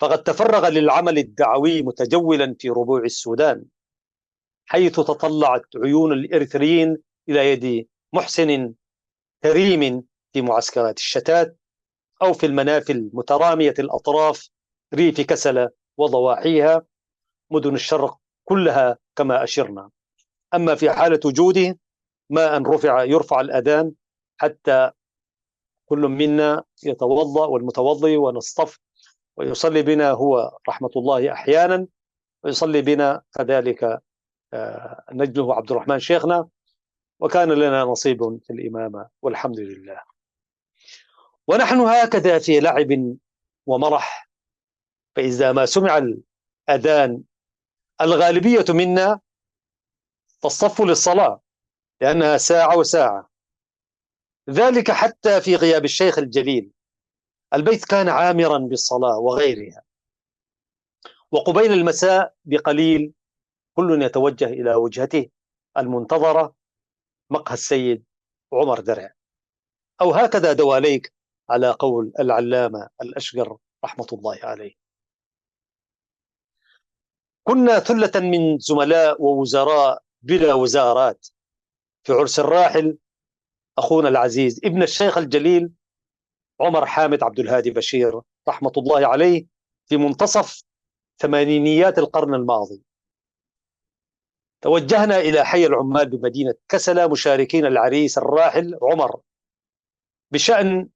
فقد تفرغ للعمل الدعوي متجولا في ربوع السودان، حيث تطلعت عيون الإريتريين إلى يد محسن كريم في معسكرات الشتات، أو في المنافل مترامية الأطراف ريف كسلة وضواحيها، مدن الشرق كلها كما أشرنا. أما في حالة وجوده ما أن يرفع الأذان حتى كل منا يتوضأ والمتوضي ونصطف ويصلي بنا هو رحمة الله أحيانا، ويصلي بنا كذلك نجله عبد الرحمن شيخنا، وكان لنا نصيب في الإمامة والحمد لله. ونحن هكذا في لعب ومرح، فإذا ما سمع الأذان الغالبية منا تصطف للصلاة، لأنها ساعة وساعة، ذلك حتى في غياب الشيخ الجليل البيت كان عامرا بالصلاة وغيرها. وقبيل المساء بقليل كل يتوجه إلى وجهته المنتظرة، مقهى السيد عمر درع، أو هكذا دواليك على قول العلامة الأشقر رحمة الله عليه. كنا ثلة من زملاء ووزراء بلا وزارات في عرس الراحل أخونا العزيز ابن الشيخ الجليل عمر حامد عبد الهادي بشير رحمة الله عليه في منتصف ثمانينيات القرن الماضي. توجهنا إلى حي العمال بمدينة كسلة مشاركين العريس الراحل عمر بشأن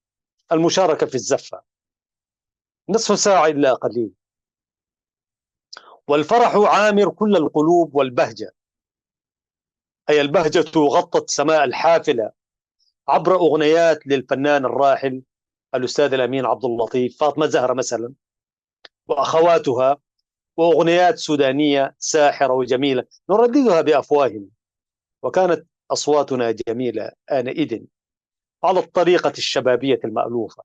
المشاركة في الزفة، نصف ساعة إلا قليل، والفرح عامر كل القلوب والبهجة، أي البهجة غطت سماء الحافلة عبر أغنيات للفنان الراحل الأستاذ الأمين عبد اللطيف، فاطمة زهرة مثلا وأخواتها، وأغنيات سودانية ساحرة وجميلة نرددها بأفواهنا، وكانت أصواتنا جميلة آنئذ على الطريقة الشبابية المألوفة.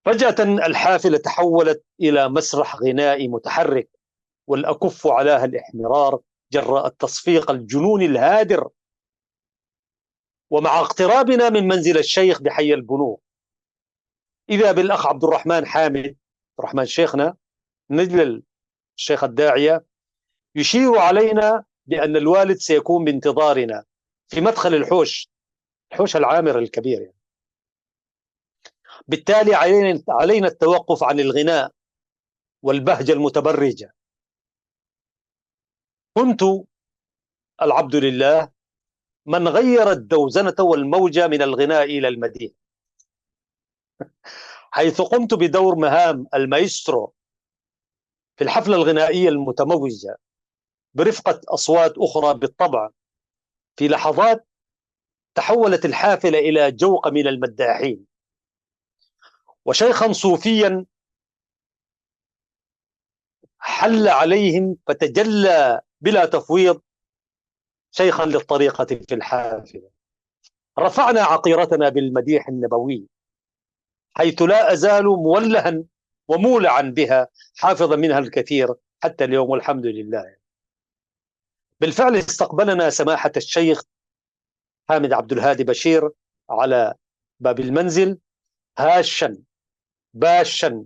فجأة الحافلة تحولت إلى مسرح غنائي متحرك، والأكف علاها الإحمرار جراء التصفيق الجنوني الهادر. ومع اقترابنا من منزل الشيخ بحي البنوك، إذا بالأخ عبد الرحمن حامد الرحمن شيخنا نجل الشيخ الداعية يشير علينا بأن الوالد سيكون بانتظارنا في مدخل الحوش العامر الكبير يعني. بالتالي علينا التوقف عن الغناء والبهجة المتبرجة. كنت العبد لله من غير الدوزنة والموجة من الغناء إلى المديح، حيث قمت بدور مهام المايسترو في الحفلة الغنائية المتموجة برفقة أصوات أخرى. بالطبع في لحظات تحولت الحافلة إلى جوقة من المداحين، وشيخا صوفيا حل عليهم فتجلى بلا تفويض شيخا للطريقة في الحافلة. رفعنا عقيرتنا بالمديح النبوي، حيث لا أزال مولها ومولعا بها، حافظا منها الكثير حتى اليوم والحمد لله. بالفعل استقبلنا سماحة الشيخ حامد عبد الهادي بشير على باب المنزل هاشا باشا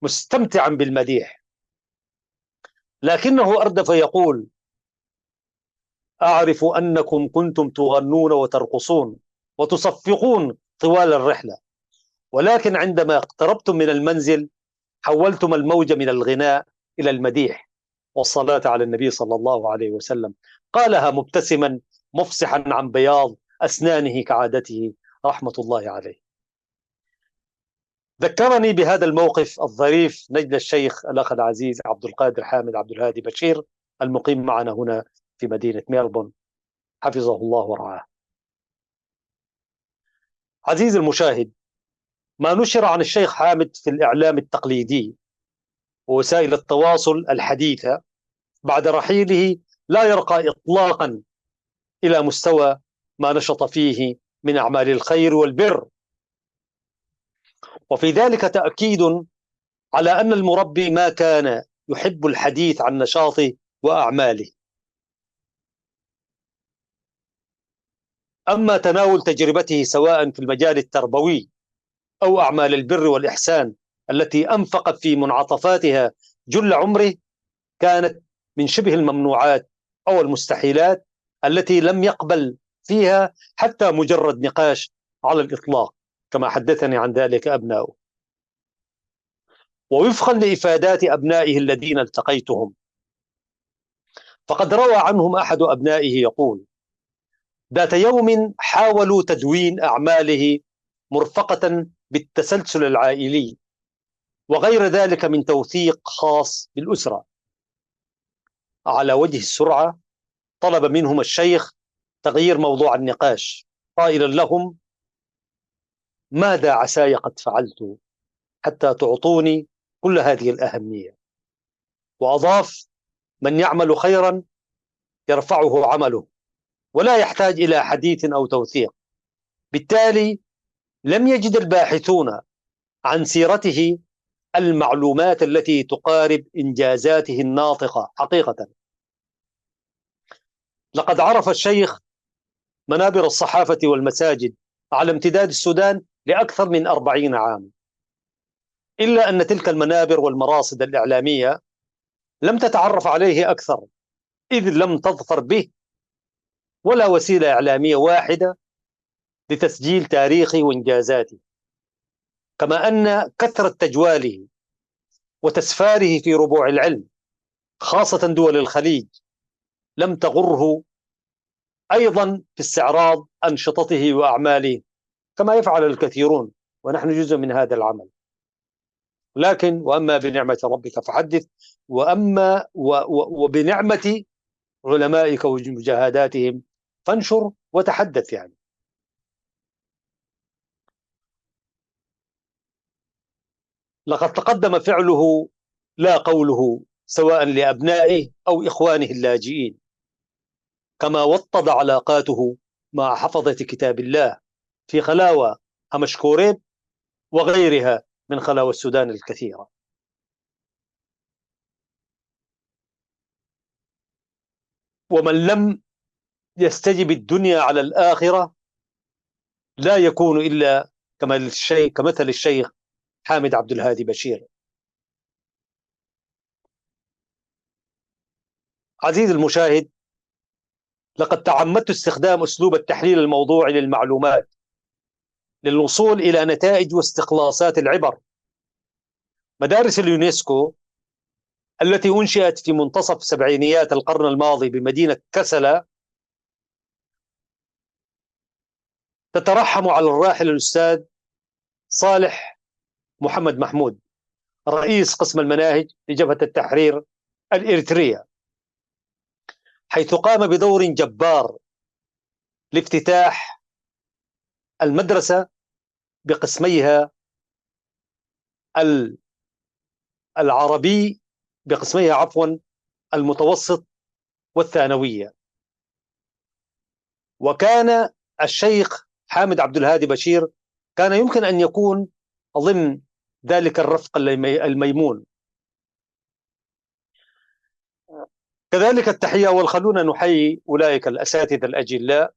مستمتعا بالمديح، لكنه أردف يقول: أعرف أنكم كنتم تغنون وترقصون وتصفقون طوال الرحلة، ولكن عندما اقتربتم من المنزل حولتم الموج من الغناء إلى المديح والصلاة على النبي صلى الله عليه وسلم. قالها مبتسما مفصحا عن بياض أسنانه كعادته رحمة الله عليه. ذكرني بهذا الموقف الظريف نجد الشيخ الأخ العزيز عبد القادر حامد عبد الهادي بشير، المقيم معنا هنا في مدينة ميلبورن، حفظه الله ورعاه. عزيزي المشاهد، ما نشر عن الشيخ حامد في الإعلام التقليدي ووسائل التواصل الحديثة بعد رحيله لا يرقى إطلاقا إلى مستوى ما نشط فيه من أعمال الخير والبر، وفي ذلك تأكيد على أن المربي ما كان يحب الحديث عن نشاطه وأعماله. أما تناول تجربته سواء في المجال التربوي أو أعمال البر والإحسان التي أنفق في منعطفاتها جل عمره، كانت من شبه الممنوعات أو المستحيلات التي لم يقبل فيها حتى مجرد نقاش على الإطلاق، كما حدثني عن ذلك أبناؤه. ووفقا لإفادات أبنائه الذين التقيتهم، فقد روى عنهم أحد أبنائه يقول: ذات يوم حاولوا تدوين أعماله مرفقة بالتسلسل العائلي وغير ذلك من توثيق خاص بالأسرة. على وجه السرعة طلب منهم الشيخ تغيير موضوع النقاش، قائلا لهم: ماذا عساي قد فعلت حتى تعطوني كل هذه الأهمية؟ وأضاف: من يعمل خيرا يرفعه عمله ولا يحتاج إلى حديث أو توثيق. بالتالي لم يجد الباحثون عن سيرته المعلومات التي تقارب إنجازاته الناطقة حقيقة. لقد عرف الشيخ منابر الصحافة والمساجد على امتداد السودان لأكثر من 40 عام، إلا أن تلك المنابر والمراصد الإعلامية لم تتعرف عليه أكثر، إذ لم تظفر به ولا وسيلة إعلامية واحدة لتسجيل تاريخه وإنجازاته. كما أن كثرة تجواله وتسفاره في ربوع العلم خاصة دول الخليج لم تغره أيضا في استعراض أنشطته وأعماله كما يفعل الكثيرون، ونحن جزء من هذا العمل. لكن وأما بنعمة ربك فحدث، وبنعمة علمائك ومجاهداتهم فانشر وتحدث. يعني لقد تقدم فعله لا قوله سواء لأبنائه أو إخوانه اللاجئين، كما وطد علاقاته مع حفظة كتاب الله في خلاوى همشكوريب وغيرها من خلاوى السودان الكثيرة. ومن لم يستجب الدنيا على الآخرة لا يكون إلا كمثل الشيخ حامد عبد الهادي بشير. عزيزي المشاهد، لقد تعمدت استخدام أسلوب التحليل الموضوعي للمعلومات للوصول إلى نتائج واستخلاصات العبر. مدارس اليونسكو التي أنشئت في منتصف سبعينيات القرن الماضي بمدينة كسلا تترحم على الراحل الأستاذ صالح محمد محمود، رئيس قسم المناهج لجبهة التحرير الإريترية، حيث قام بدور جبار لافتتاح المدرسة بقسميها العربي بقسميها عفوا المتوسط والثانوية. وكان الشيخ حامد عبد الهادي بشير كان يمكن أن يكون ضمن ذلك الرفق الميمون. كذلك التحية، والخلونا نحيي أولئك الأساتذة الأجلاء،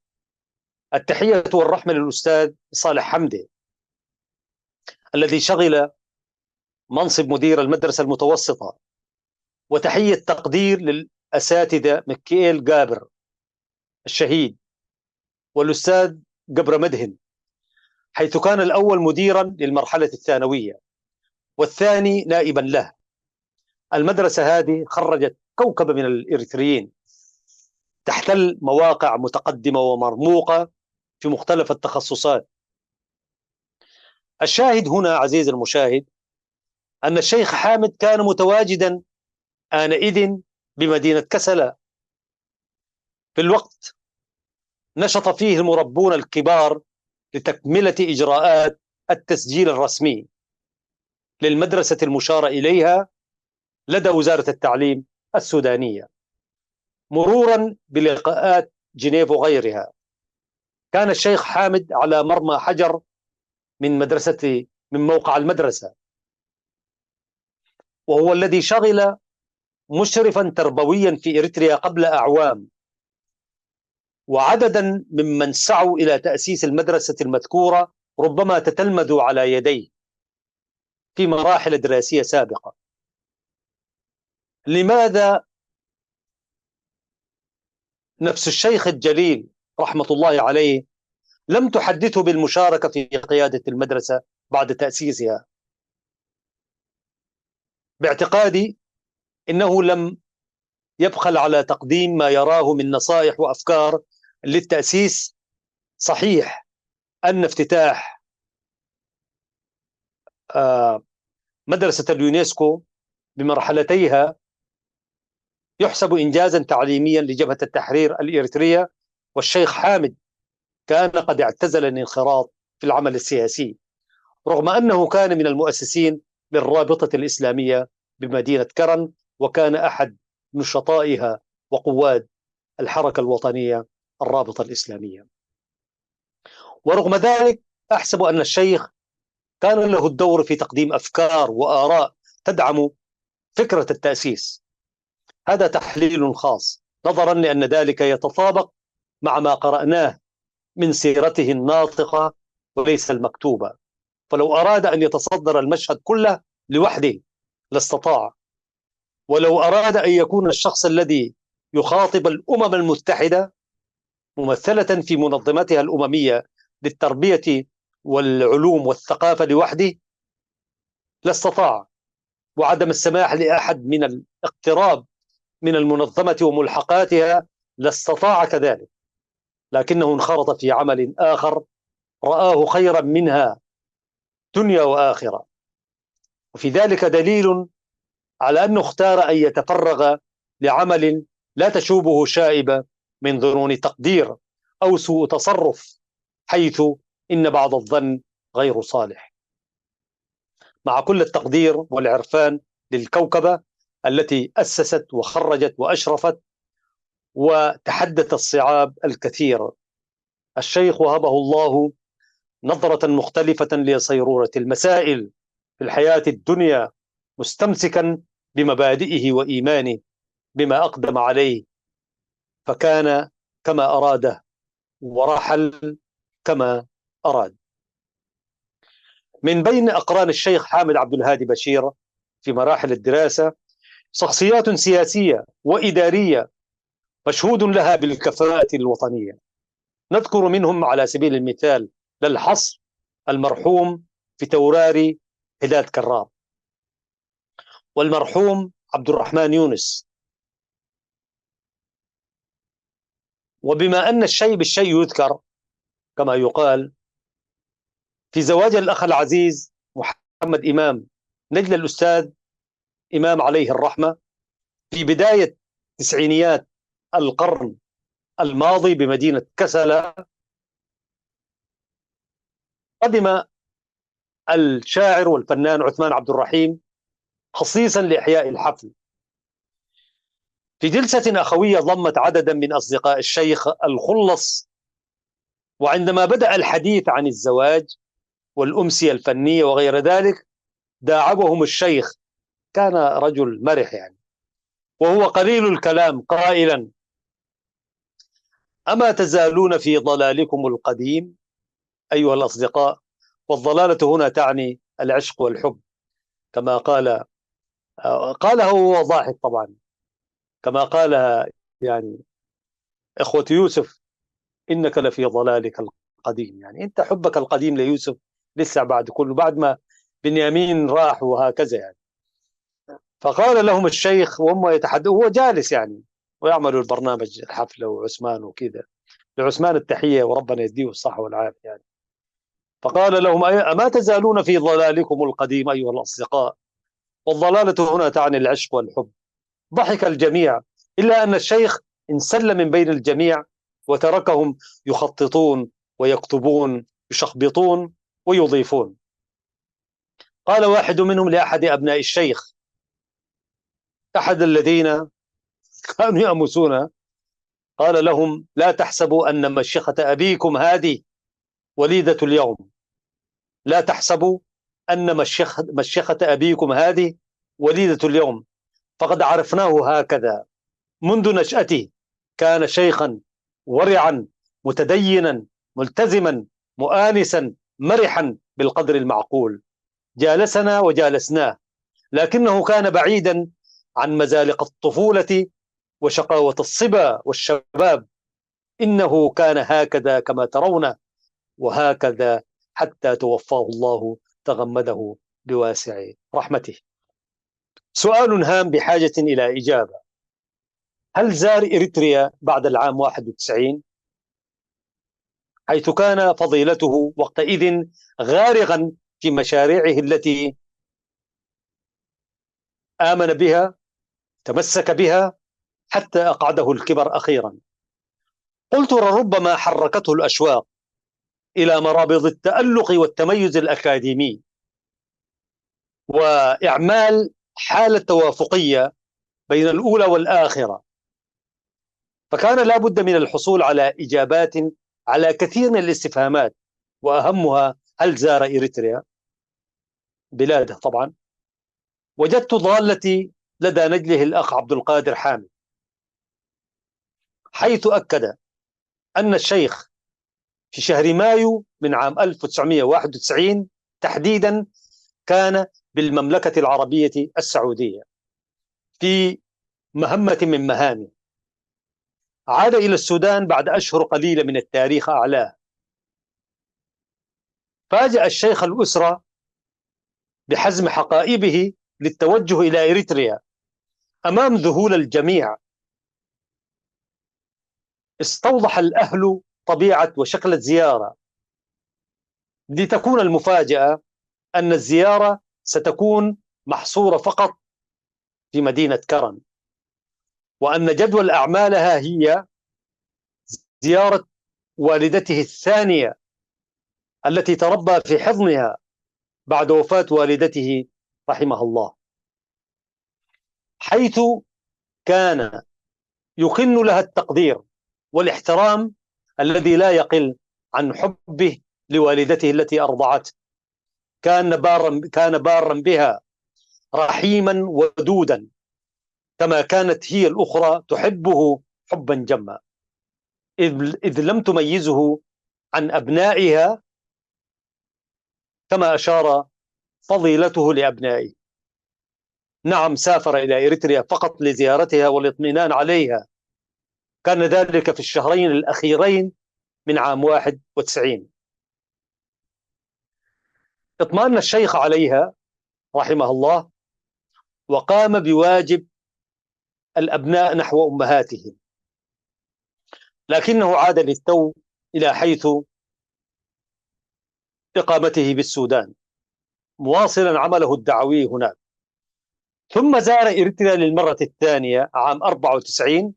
التحية والرحمة للأستاذ صالح حمدي الذي شغل منصب مدير المدرسة المتوسطة، وتحية تقدير للأساتذة ميكائيل جابر الشهيد والأستاذ جبر مدهن، حيث كان الأول مديرا للمرحلة الثانوية والثاني نائبا له. المدرسة هذه خرجت كوكب من الإريتريين تحتل مواقع متقدمة ومرموقة في مختلف التخصصات. الشاهد هنا عزيزي المشاهد أن الشيخ حامد كان متواجدا آنئذ بمدينة كسلا في الوقت نشط فيه المربون الكبار لتكملة إجراءات التسجيل الرسمي للمدرسة المشار إليها لدى وزارة التعليم السودانية، مرورا بلقاءات جنيف وغيرها. كان الشيخ حامد على مرمى حجر من موقع المدرسة، وهو الذي شغل مشرفا تربويا في إريتريا قبل أعوام، وعددا ممن سعوا إلى تأسيس المدرسة المذكورة ربما تتلمذوا على يديه في مراحل دراسية سابقة. لماذا نفس الشيخ الجليل رحمة الله عليه لم تحدثه بالمشاركة في قيادة المدرسة بعد تأسيسها؟ باعتقادي إنه لم يبخل على تقديم ما يراه من نصائح وأفكار للتأسيس. صحيح أن افتتاح مدرسة اليونسكو بمرحلتيها يحسب إنجازا تعليميا لجبهة التحرير الإريترية، والشيخ حامد كان قد اعتزل الانخراط في العمل السياسي، رغم أنه كان من المؤسسين للرابطة الإسلامية بمدينة كرن، وكان أحد نشطائها وقواد الحركة الوطنية الرابطة الإسلامية. ورغم ذلك أحسب أن الشيخ كان له الدور في تقديم أفكار وآراء تدعم فكرة التأسيس. هذا تحليل خاص، نظرا لأن ذلك يتطابق مع ما قرأناه من سيرته الناطقة وليس المكتوبة. فلو أراد أن يتصدر المشهد كله لوحده لاستطاع، ولو أراد أن يكون الشخص الذي يخاطب الأمم المتحدة ممثلة في منظمتها الأممية للتربية والعلوم والثقافة لوحده لاستطاع، وعدم السماح لأحد من الاقتراب من المنظمة وملحقاتها لاستطاع كذلك، لكنه انخرط في عمل آخر رآه خيرا منها دنيا وآخرة. وفي ذلك دليل على أنه اختار أن يتفرغ لعمل لا تشوبه شائبة من ظنون تقدير أو سوء تصرف، حيث إن بعض الظن غير صالح. مع كل التقدير والعرفان للكوكبة التي أسست وخرجت وأشرفت وتحدت الصعاب الكثير، الشيخ وهبه الله نظرة مختلفة لصيرورة المسائل في الحياة الدنيا، مستمسكا بمبادئه وإيمانه بما أقدم عليه، فكان كما أراده ورحل كما أراد. من بين أقران الشيخ حامد عبد الهادي بشير في مراحل الدراسة شخصيات سياسية وإدارية مشهود لها بالكفاءة الوطنية. نذكر منهم على سبيل المثال للحصر المرحوم في توراري هداد كرار، والمرحوم عبد الرحمن يونس. وبما أن الشيء بالشيء يذكر كما يقال، في زواج الأخ العزيز محمد إمام نجل الأستاذ إمام عليه الرحمة في بداية تسعينيات القرن الماضي بمدينة كسلا، قدم الشاعر والفنان عثمان عبد الرحيم خصيصا لإحياء الحفل. في جلسة أخوية ضمت عددا من أصدقاء الشيخ الخلص، وعندما بدأ الحديث عن الزواج والأمسية الفنية وغير ذلك داعبهم الشيخ، كان رجل مرح يعني، وهو قليل الكلام، قائلا: أما تزالون في ضلالكم القديم أيها الأصدقاء؟ والضلالة هنا تعني العشق والحب، كما قالها وهو ضاحك طبعا، كما قالها يعني إخوة يوسف: إنك لفي ضلالك القديم. يعني أنت حبك القديم ليوسف لسه بعد كله، بعد ما بنيامين راح وهكذا يعني. فقال لهم الشيخ وهم يتحدثون، هو جالس يعني ويعملوا البرنامج الحفلة وعثمان وكذا، لعثمان التحية وربنا يديه الصحة والعافية يعني. فقال لهم: أما تزالون في ضلالكم القديم أيها الأصدقاء؟ والضلالة هنا تعني العشق والحب. ضحك الجميع إلا أن الشيخ انسل من بين الجميع وتركهم يخططون ويكتبون، يشخبطون ويضيفون. قال واحد منهم لأحد أبناء الشيخ، أحد الذين كانوا يأمسون، قال لهم: لا تحسبوا أن مشيخة أبيكم هذه وليدة اليوم، لا تحسبوا أن مشيخة أبيكم هذه وليدة اليوم، فقد عرفناه هكذا منذ نشأته. كان شيخا ورعا متدينا ملتزما مؤانسا مرحا بالقدر المعقول. جالسنا وجالسناه، لكنه كان بعيدا عن مزالق الطفولة وشقاوة الصبا والشباب. إنه كان هكذا كما ترون، وهكذا حتى توفاه الله تغمده بواسع رحمته. سؤال هام بحاجة إلى إجابة: هل زار إريتريا بعد العام 91، حيث كان فضيلته وقتئذ غارغا في مشاريعه التي آمن بها، تمسك بها حتى أقعده الكبر أخيرا؟ قلت: ربما حركته الأشواق إلى مرابض التألق والتميز الأكاديمي، وإعمال حالة توافقية بين الأولى والآخرة، فكان لا بد من الحصول على إجابات على كثير من الاستفهامات، وأهمها: هل زار إريتريا بلاده؟ طبعا. وجدت ضالتي لدى نجله الأخ عبد القادر حامد، حيث أكد أن الشيخ في شهر مايو من عام 1991 تحديدا كان بالمملكة العربية السعودية في مهمة من مهامه. عاد إلى السودان بعد أشهر قليلة من التاريخ أعلاه. فاجأ الشيخ الأسرة بحزم حقائبه للتوجه إلى إريتريا. أمام ذهول الجميع استوضح الأهل طبيعة وشكل الزيارة، لتكون المفاجأة أن الزيارة ستكون محصورة فقط في مدينة كرن، وأن جدول أعمالها هي زيارة والدته الثانية التي تربى في حضنها بعد وفاة والدته رحمها الله، حيث كان يكن لها التقدير والاحترام الذي لا يقل عن حبه لوالدته التي أرضعته. كان بارا بها، رحيما ودودا، كما كانت هي الأخرى تحبه حبا جما، إذ لم تميزه عن أبنائها كما أشار فضيلته لأبنائه. نعم، سافر إلى إريتريا فقط لزيارتها والاطمئنان عليها، كان ذلك في الشهرين الأخيرين من عام 91. اطمأن الشيخ عليها رحمه الله، وقام بواجب الأبناء نحو أمهاتهم، لكنه عاد للتو إلى حيث إقامته بالسودان، مواصلا عمله الدعوي هناك. ثم زار إريتريا للمرة الثانية عام 94،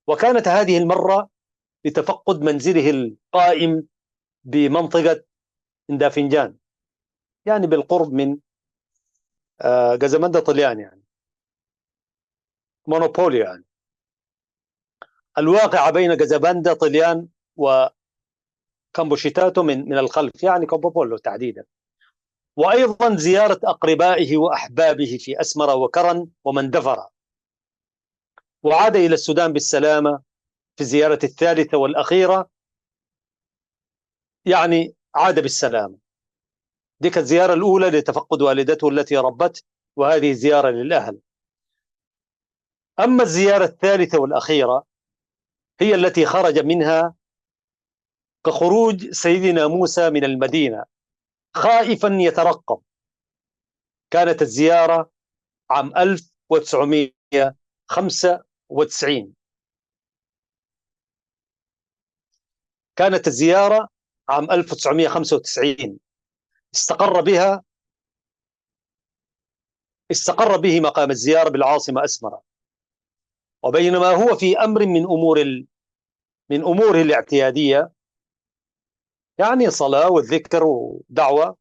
وكانت هذه المرة لتفقد منزله القائم بمنطقة اندافنجان، يعني بالقرب من جازامندا طليان، يعني مونوبولي، يعني الواقعة بين جازامندا طليان وكامبوشيتاتو من الخلف، يعني كومبوبولو تحديدا. وأيضا زيارة أقربائه وأحبابه في أسمرة وكرن ومندفرة. وعاد إلى السودان بالسلامة في الزيارة الثالثة والأخيرة، يعني عاد بالسلامة. ديك الزيارة الأولى لتفقد والدته التي ربته، وهذه زيارة للأهل. أما الزيارة الثالثة والأخيرة هي التي خرج منها كخروج سيدنا موسى من المدينة خائفا يترقب. كانت الزيارة عام 1995. كانت الزيارة عام 1995 استقر بها استقر به مقام الزيارة بالعاصمة أسمرة. وبينما هو في أمر من أموره الاعتيادية، يعني صلاة والذكر ودعوة،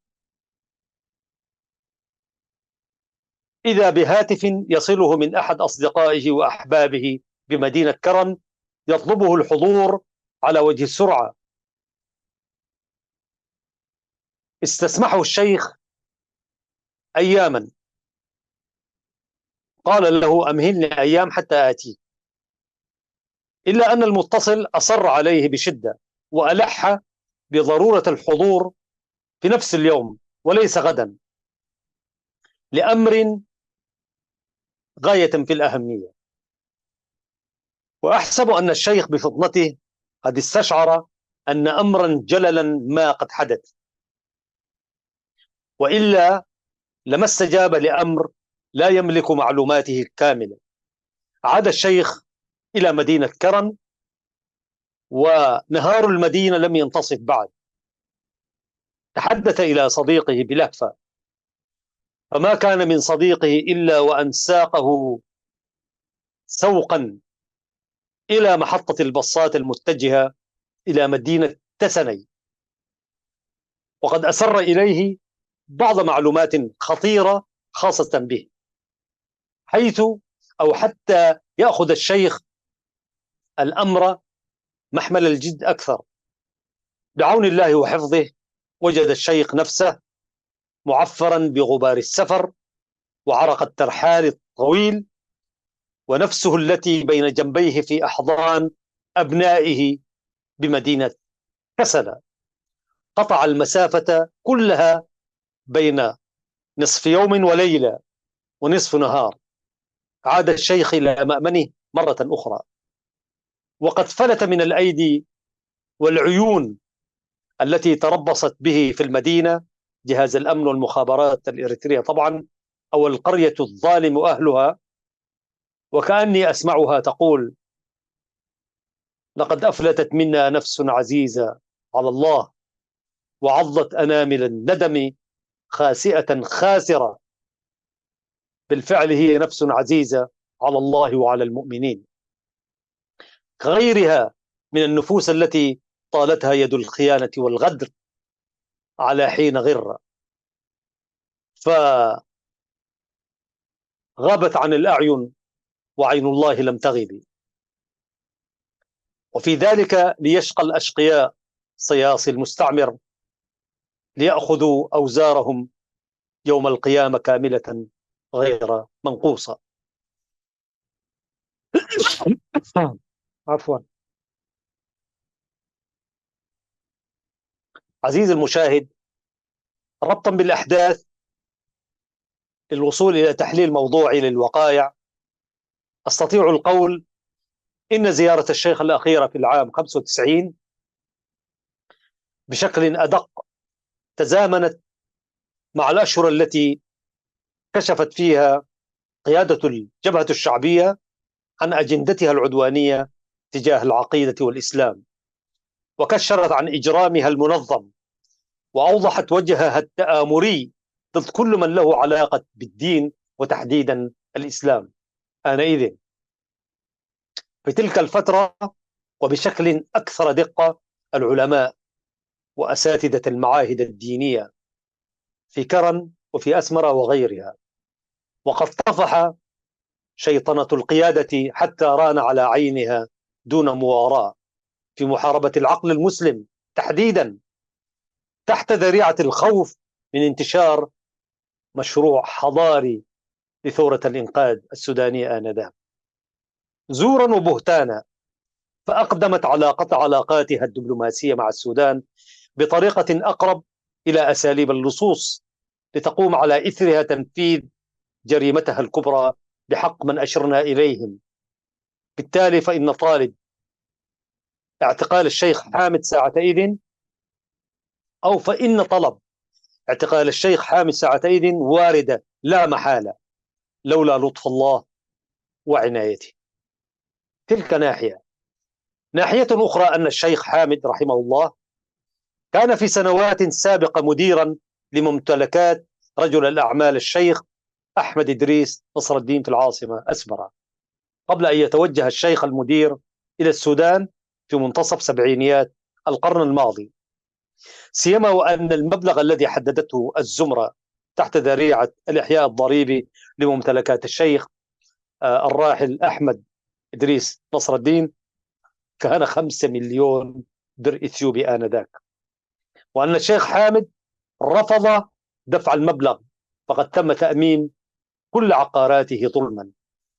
إذا بهاتف يصله من أحد أصدقائه وأحبابه بمدينة كرم يطلبه الحضور على وجه السرعة. استسمحه الشيخ أياما، قال له أمهلني أيام حتى آتي، إلا أن المتصل أصر عليه بشدة وألح بضرورة الحضور في نفس اليوم وليس غدا، لأمر غاية في الأهمية. وأحسب أن الشيخ بفطنته قد استشعر أن أمرا جللا ما قد حدث، وإلا لما استجاب لأمر لا يملك معلوماته الكاملة. عاد الشيخ إلى مدينة كرم، ونهار المدينة لم ينتصف بعد. تحدث إلى صديقه بلهفة، فما كان من صديقه إلا وأن ساقه سوقا إلى محطة البصات المتجهة إلى مدينة تسني، وقد أسر إليه بعض معلومات خطيرة خاصة به، حيث أو حتى يأخذ الشيخ الأمر محمل الجد أكثر. بعون الله وحفظه وجد الشيخ نفسه معفرا بغبار السفر وعرق الترحال الطويل، ونفسه التي بين جنبيه في أحضان أبنائه بمدينة كسلة قطع المسافة كلها بين نصف يوم وليلة ونصف نهار. عاد الشيخ إلى مأمنه مرة أخرى، وقد فلت من الأيدي والعيون التي تربصت به في المدينة جهاز الأمن والمخابرات الإريترية طبعا، أو القرية الظالم أهلها، وكأني أسمعها تقول: لقد أفلتت منا نفس عزيزة على الله، وعضت أنامل الندم خاسئة خاسرة. بالفعل هي نفس عزيزة على الله وعلى المؤمنين، كغيرها من النفوس التي طالتها يد الخيانة والغدر على حين غرة، فغابت عن الأعين وعين الله لم تغب. وفي ذلك ليشقى الأشقياء صياصي المستعمر ليأخذوا أوزارهم يوم القيامة كاملة غير منقوصة. عفوا. عزيزي المشاهد، ربطا بالأحداث للوصول إلى تحليل موضوعي للوقائع، أستطيع القول إن زيارة الشيخ الأخيرة في العام 95 بشكل أدق تزامنت مع الأشهر التي كشفت فيها قيادة الجبهة الشعبية عن أجندتها العدوانية تجاه العقيدة والإسلام، وكشرت عن إجرامها المنظم، وأوضحت وجهها التآمري ضد كل من له علاقة بالدين وتحديدا الإسلام. آنئذ في تلك الفترة وبشكل أكثر دقة العلماء وأساتذة المعاهد الدينية في كرم وفي أسمرة وغيرها، وقد طفح شيطنة القيادة حتى ران على عينها دون مواراة في محاربة العقل المسلم تحديدا، تحت ذريعة الخوف من انتشار مشروع حضاري لثورة الإنقاذ السودانية آنذاك، زورا وبهتانا. فأقدمت على قطع علاقاتها الدبلوماسية مع السودان بطريقة أقرب إلى أساليب اللصوص، لتقوم على إثرها تنفيذ جريمتها الكبرى بحق من أشرنا إليهم. بالتالي فإن طالب اعتقال الشيخ حامد ساعتئذ، أو فإن طلب اعتقال الشيخ حامد ساعتئذ واردة لا محالة، لولا لطف الله وعنايته. تلك ناحية. ناحية أخرى أن الشيخ حامد رحمه الله كان في سنوات سابقة مديرا لممتلكات رجل الأعمال الشيخ أحمد إدريس نصر الدين في العاصمة أسمرة، قبل أن يتوجه الشيخ المدير إلى السودان في منتصف سبعينيات القرن الماضي، سيما وأن المبلغ الذي حددته الزمرة تحت ذريعة الإحياء الضريبي لممتلكات الشيخ الراحل أحمد إدريس نصر الدين كان 5 مليون در إثيوبي آنذاك، وأن الشيخ حامد رفض دفع المبلغ، فقد تم تأمين كل عقاراته ظلما.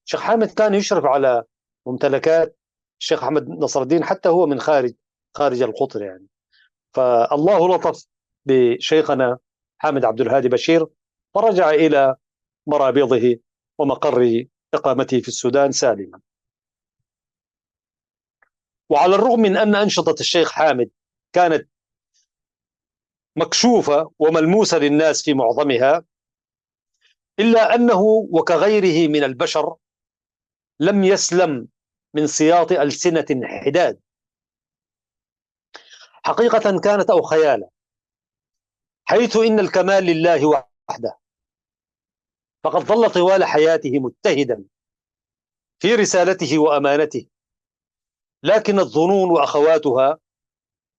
الشيخ حامد كان يشرف على ممتلكات الشيخ أحمد نصر الدين حتى هو من خارج القطر يعني. فالله لطف بشيخنا حامد عبد الهادي بشير، فرجع إلى مرابضه ومقر إقامته في السودان سالما. وعلى الرغم من أن أنشطة الشيخ حامد كانت مكشوفة وملموسة للناس في معظمها، إلا أنه وكغيره من البشر لم يسلم من سياط ألسنة حداد، حقيقة كانت أو خيالا، حيث إن الكمال لله وحده، فقد ظل طوال حياته مجتهدا في رسالته وأمانته، لكن الظنون وأخواتها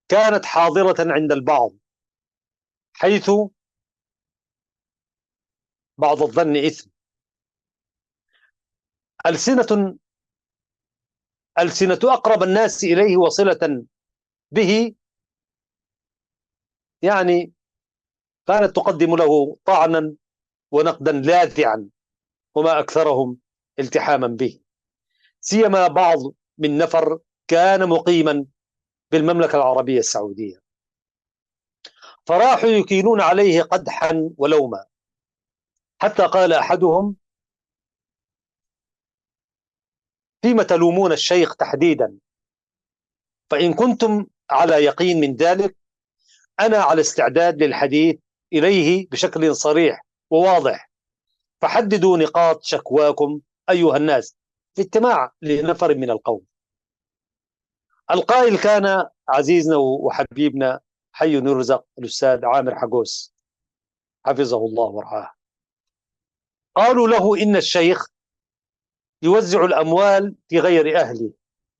كانت حاضرة عند البعض، حيث بعض الظن إثم. ألسنة أقرب الناس إليه وصلة به يعني كانت تقدم له طعنا ونقدا لاذعا، وما أكثرهم التحاما به، سيما بعض من نفر كان مقيما بالمملكة العربية السعودية، فراحوا يكيلون عليه قدحا ولوما، حتى قال أحدهم: فيما تلومون الشيخ تحديدا؟ فإن كنتم على يقين من ذلك أنا على استعداد للحديث إليه بشكل صريح وواضح، فحددوا نقاط شكواكم أيها الناس، في اجتماع لنفر من القوم. القائل كان عزيزنا وحبيبنا حي يرزق الأستاذ عامر حقوس حفظه الله ورعاه. قالوا له إن الشيخ يوزع الأموال في غير أهله،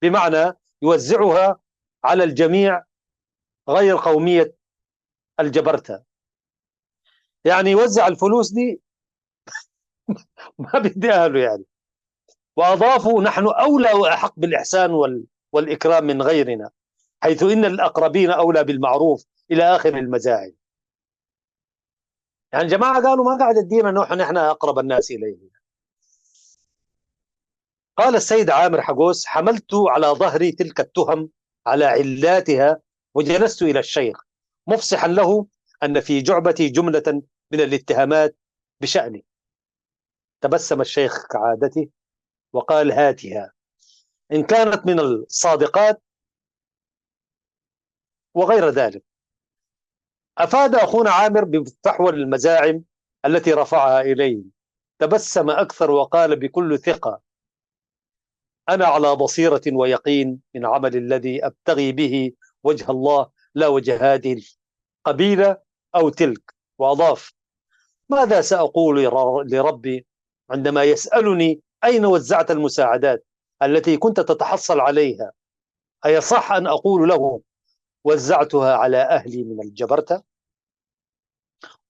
بمعنى يوزعها على الجميع غير قومية الجبرتة، يعني يوزع الفلوس دي ما بدي أهله يعني. وأضافوا: نحن أولى وأحق بالإحسان والإكرام من غيرنا، حيث إن الأقربين أولى بالمعروف، إلى آخر المزاعم. يعني جماعة قالوا ما قاعد تدينا نحن أقرب الناس إليه. قال السيد عامر حقوس: حملت على ظهري تلك التهم على علاتها، وجلست إلى الشيخ مفصحا له أن في جعبتي جملة من الاتهامات بشأني. تبسم الشيخ كعادته وقال: هاتها إن كانت من الصادقات وغير ذلك. أفاد أخونا عامر بفحوى المزاعم التي رفعها إليه، تبسم أكثر وقال بكل ثقة: أنا على بصيرة ويقين من عمل الذي أبتغي به وجه الله، لا وجه هذه القبيلة أو تلك. وأضاف: ماذا سأقول لربي عندما يسألني أين وزعت المساعدات التي كنت تتحصل عليها؟ أيصح أن أقول له وزعتها على أهلي من الجبرتة؟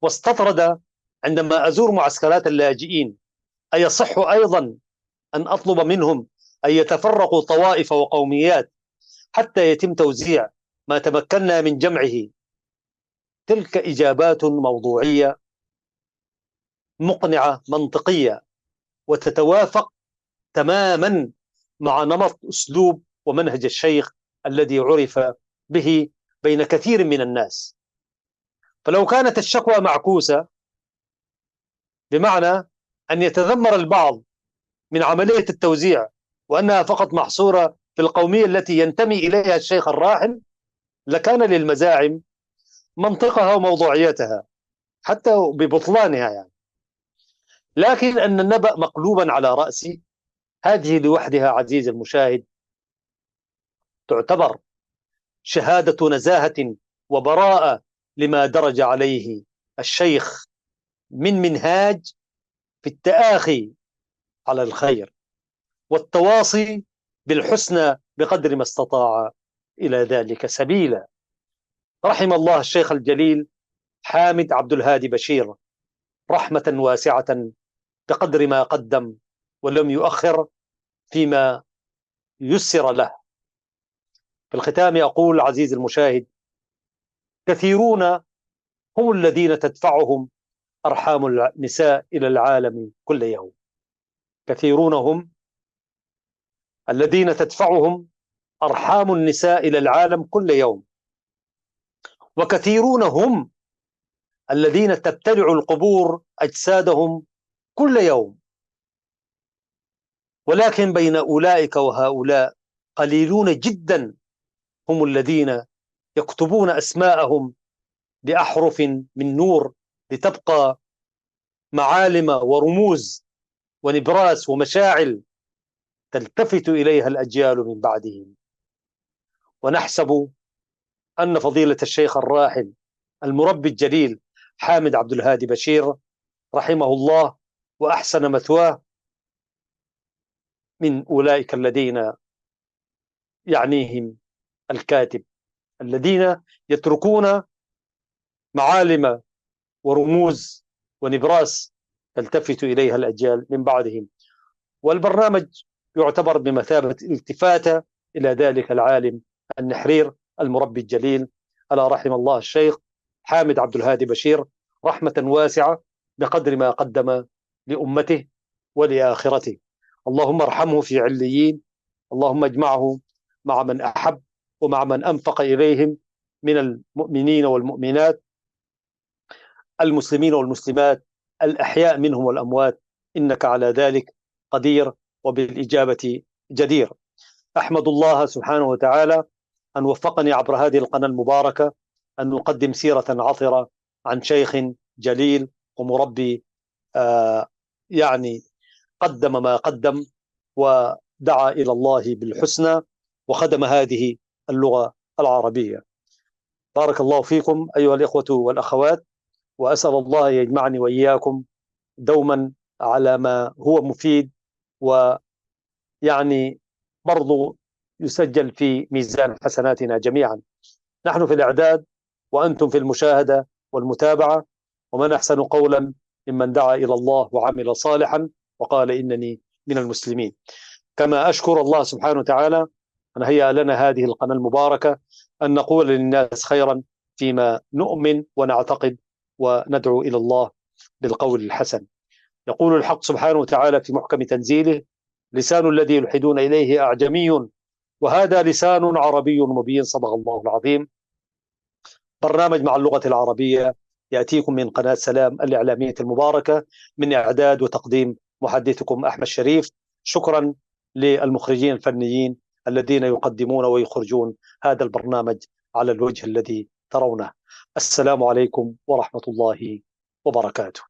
واستطرد: عندما أزور معسكرات اللاجئين أيصح أيضا أن أطلب منهم أن يتفرقوا طوائف وقوميات حتى يتم توزيع ما تمكنا من جمعه؟ تلك إجابات موضوعية مقنعة منطقية، وتتوافق تماما مع نمط أسلوب ومنهج الشيخ الذي عرف به بين كثير من الناس. فلو كانت الشكوى معكوسة، بمعنى أن يتذمر البعض من عملية التوزيع وأنها فقط محصورة في القومية التي ينتمي إليها الشيخ الراحل، لكان للمزاعم منطقها وموضوعيتها حتى ببطلانها يعني. لكن أن النبأ مقلوبا على رأسي، هذه لوحدها عزيز المشاهد تعتبر شهادة نزاهة وبراءة لما درج عليه الشيخ من منهاج في التآخي على الخير والتواصي بالحسنى بقدر ما استطاع إلى ذلك سبيلا. رحم الله الشيخ الجليل حامد عبد الهادي بشير رحمة واسعة بقدر ما قدم ولم يؤخر فيما يسر له. في الختام أقول عزيزي المشاهد: كثيرون هم الذين تدفعهم أرحام النساء إلى العالم كل يوم. كثيرون هم الذين تدفعهم أرحام النساء إلى العالم كل يوم، وكثيرون هم الذين تبتلع القبور أجسادهم كل يوم. ولكن بين أولئك وهؤلاء قليلون جدا هم الذين يكتبون أسماءهم بأحرف من نور لتبقى معالم ورموز ونبراس ومشاعل تلتفت إليها الأجيال من بعدهم. ونحسب أن فضيلة الشيخ الراحل المربي الجليل حامد عبد الهادي بشير رحمه الله وأحسن مثواه من أولئك الذين يعنيهم الكاتب، الذين يتركون معالم ورموز ونبراس تلتفت إليها الأجيال من بعدهم. والبرنامج يعتبر بمثابة التفاتة إلى ذلك العالم النحرير المربي الجليل، ألا رحم الله الشيخ حامد عبد الهادي بشير رحمة واسعة بقدر ما قدم لأمته ولآخرته. اللهم ارحمه في عليين، اللهم اجمعه مع من أحب ومع من أنفق إليهم من المؤمنين والمؤمنات، المسلمين والمسلمات، الأحياء منهم والأموات، إنك على ذلك قدير وبالإجابة جدير. أحمد الله سبحانه وتعالى أن وفقني عبر هذه القناة المباركة أن نقدم سيرة عطرة عن شيخ جليل ومربي يعني قدم ما قدم ودعا إلى الله بالحسنى وخدم هذه اللغة العربية. بارك الله فيكم أيها الإخوة والأخوات، وأسأل الله يجمعني وإياكم دوما على ما هو مفيد ويعني برضو يسجل في ميزان حسناتنا جميعا. نحن في الإعداد وأنتم في المشاهدة والمتابعة، ومن أحسن قولا ممن دعا إلى الله وعمل صالحا وقال إنني من المسلمين. كما أشكر الله سبحانه وتعالى أن هيأ لنا هذه القناة المباركة أن نقول للناس خيرا فيما نؤمن ونعتقد وندعو إلى الله بالقول الحسن. يقول الحق سبحانه وتعالى في محكم تنزيله: لسان الذي يلحدون إليه أعجمي وهذا لسان عربي مبين. صدق الله العظيم. برنامج مع اللغة العربية يأتيكم من قناة سلام الإعلامية المباركة، من إعداد وتقديم محدثكم أحمد شريف. شكرا للمخرجين الفنيين الذين يقدمون ويخرجون هذا البرنامج على الوجه الذي ترونه. السلام عليكم ورحمة الله وبركاته.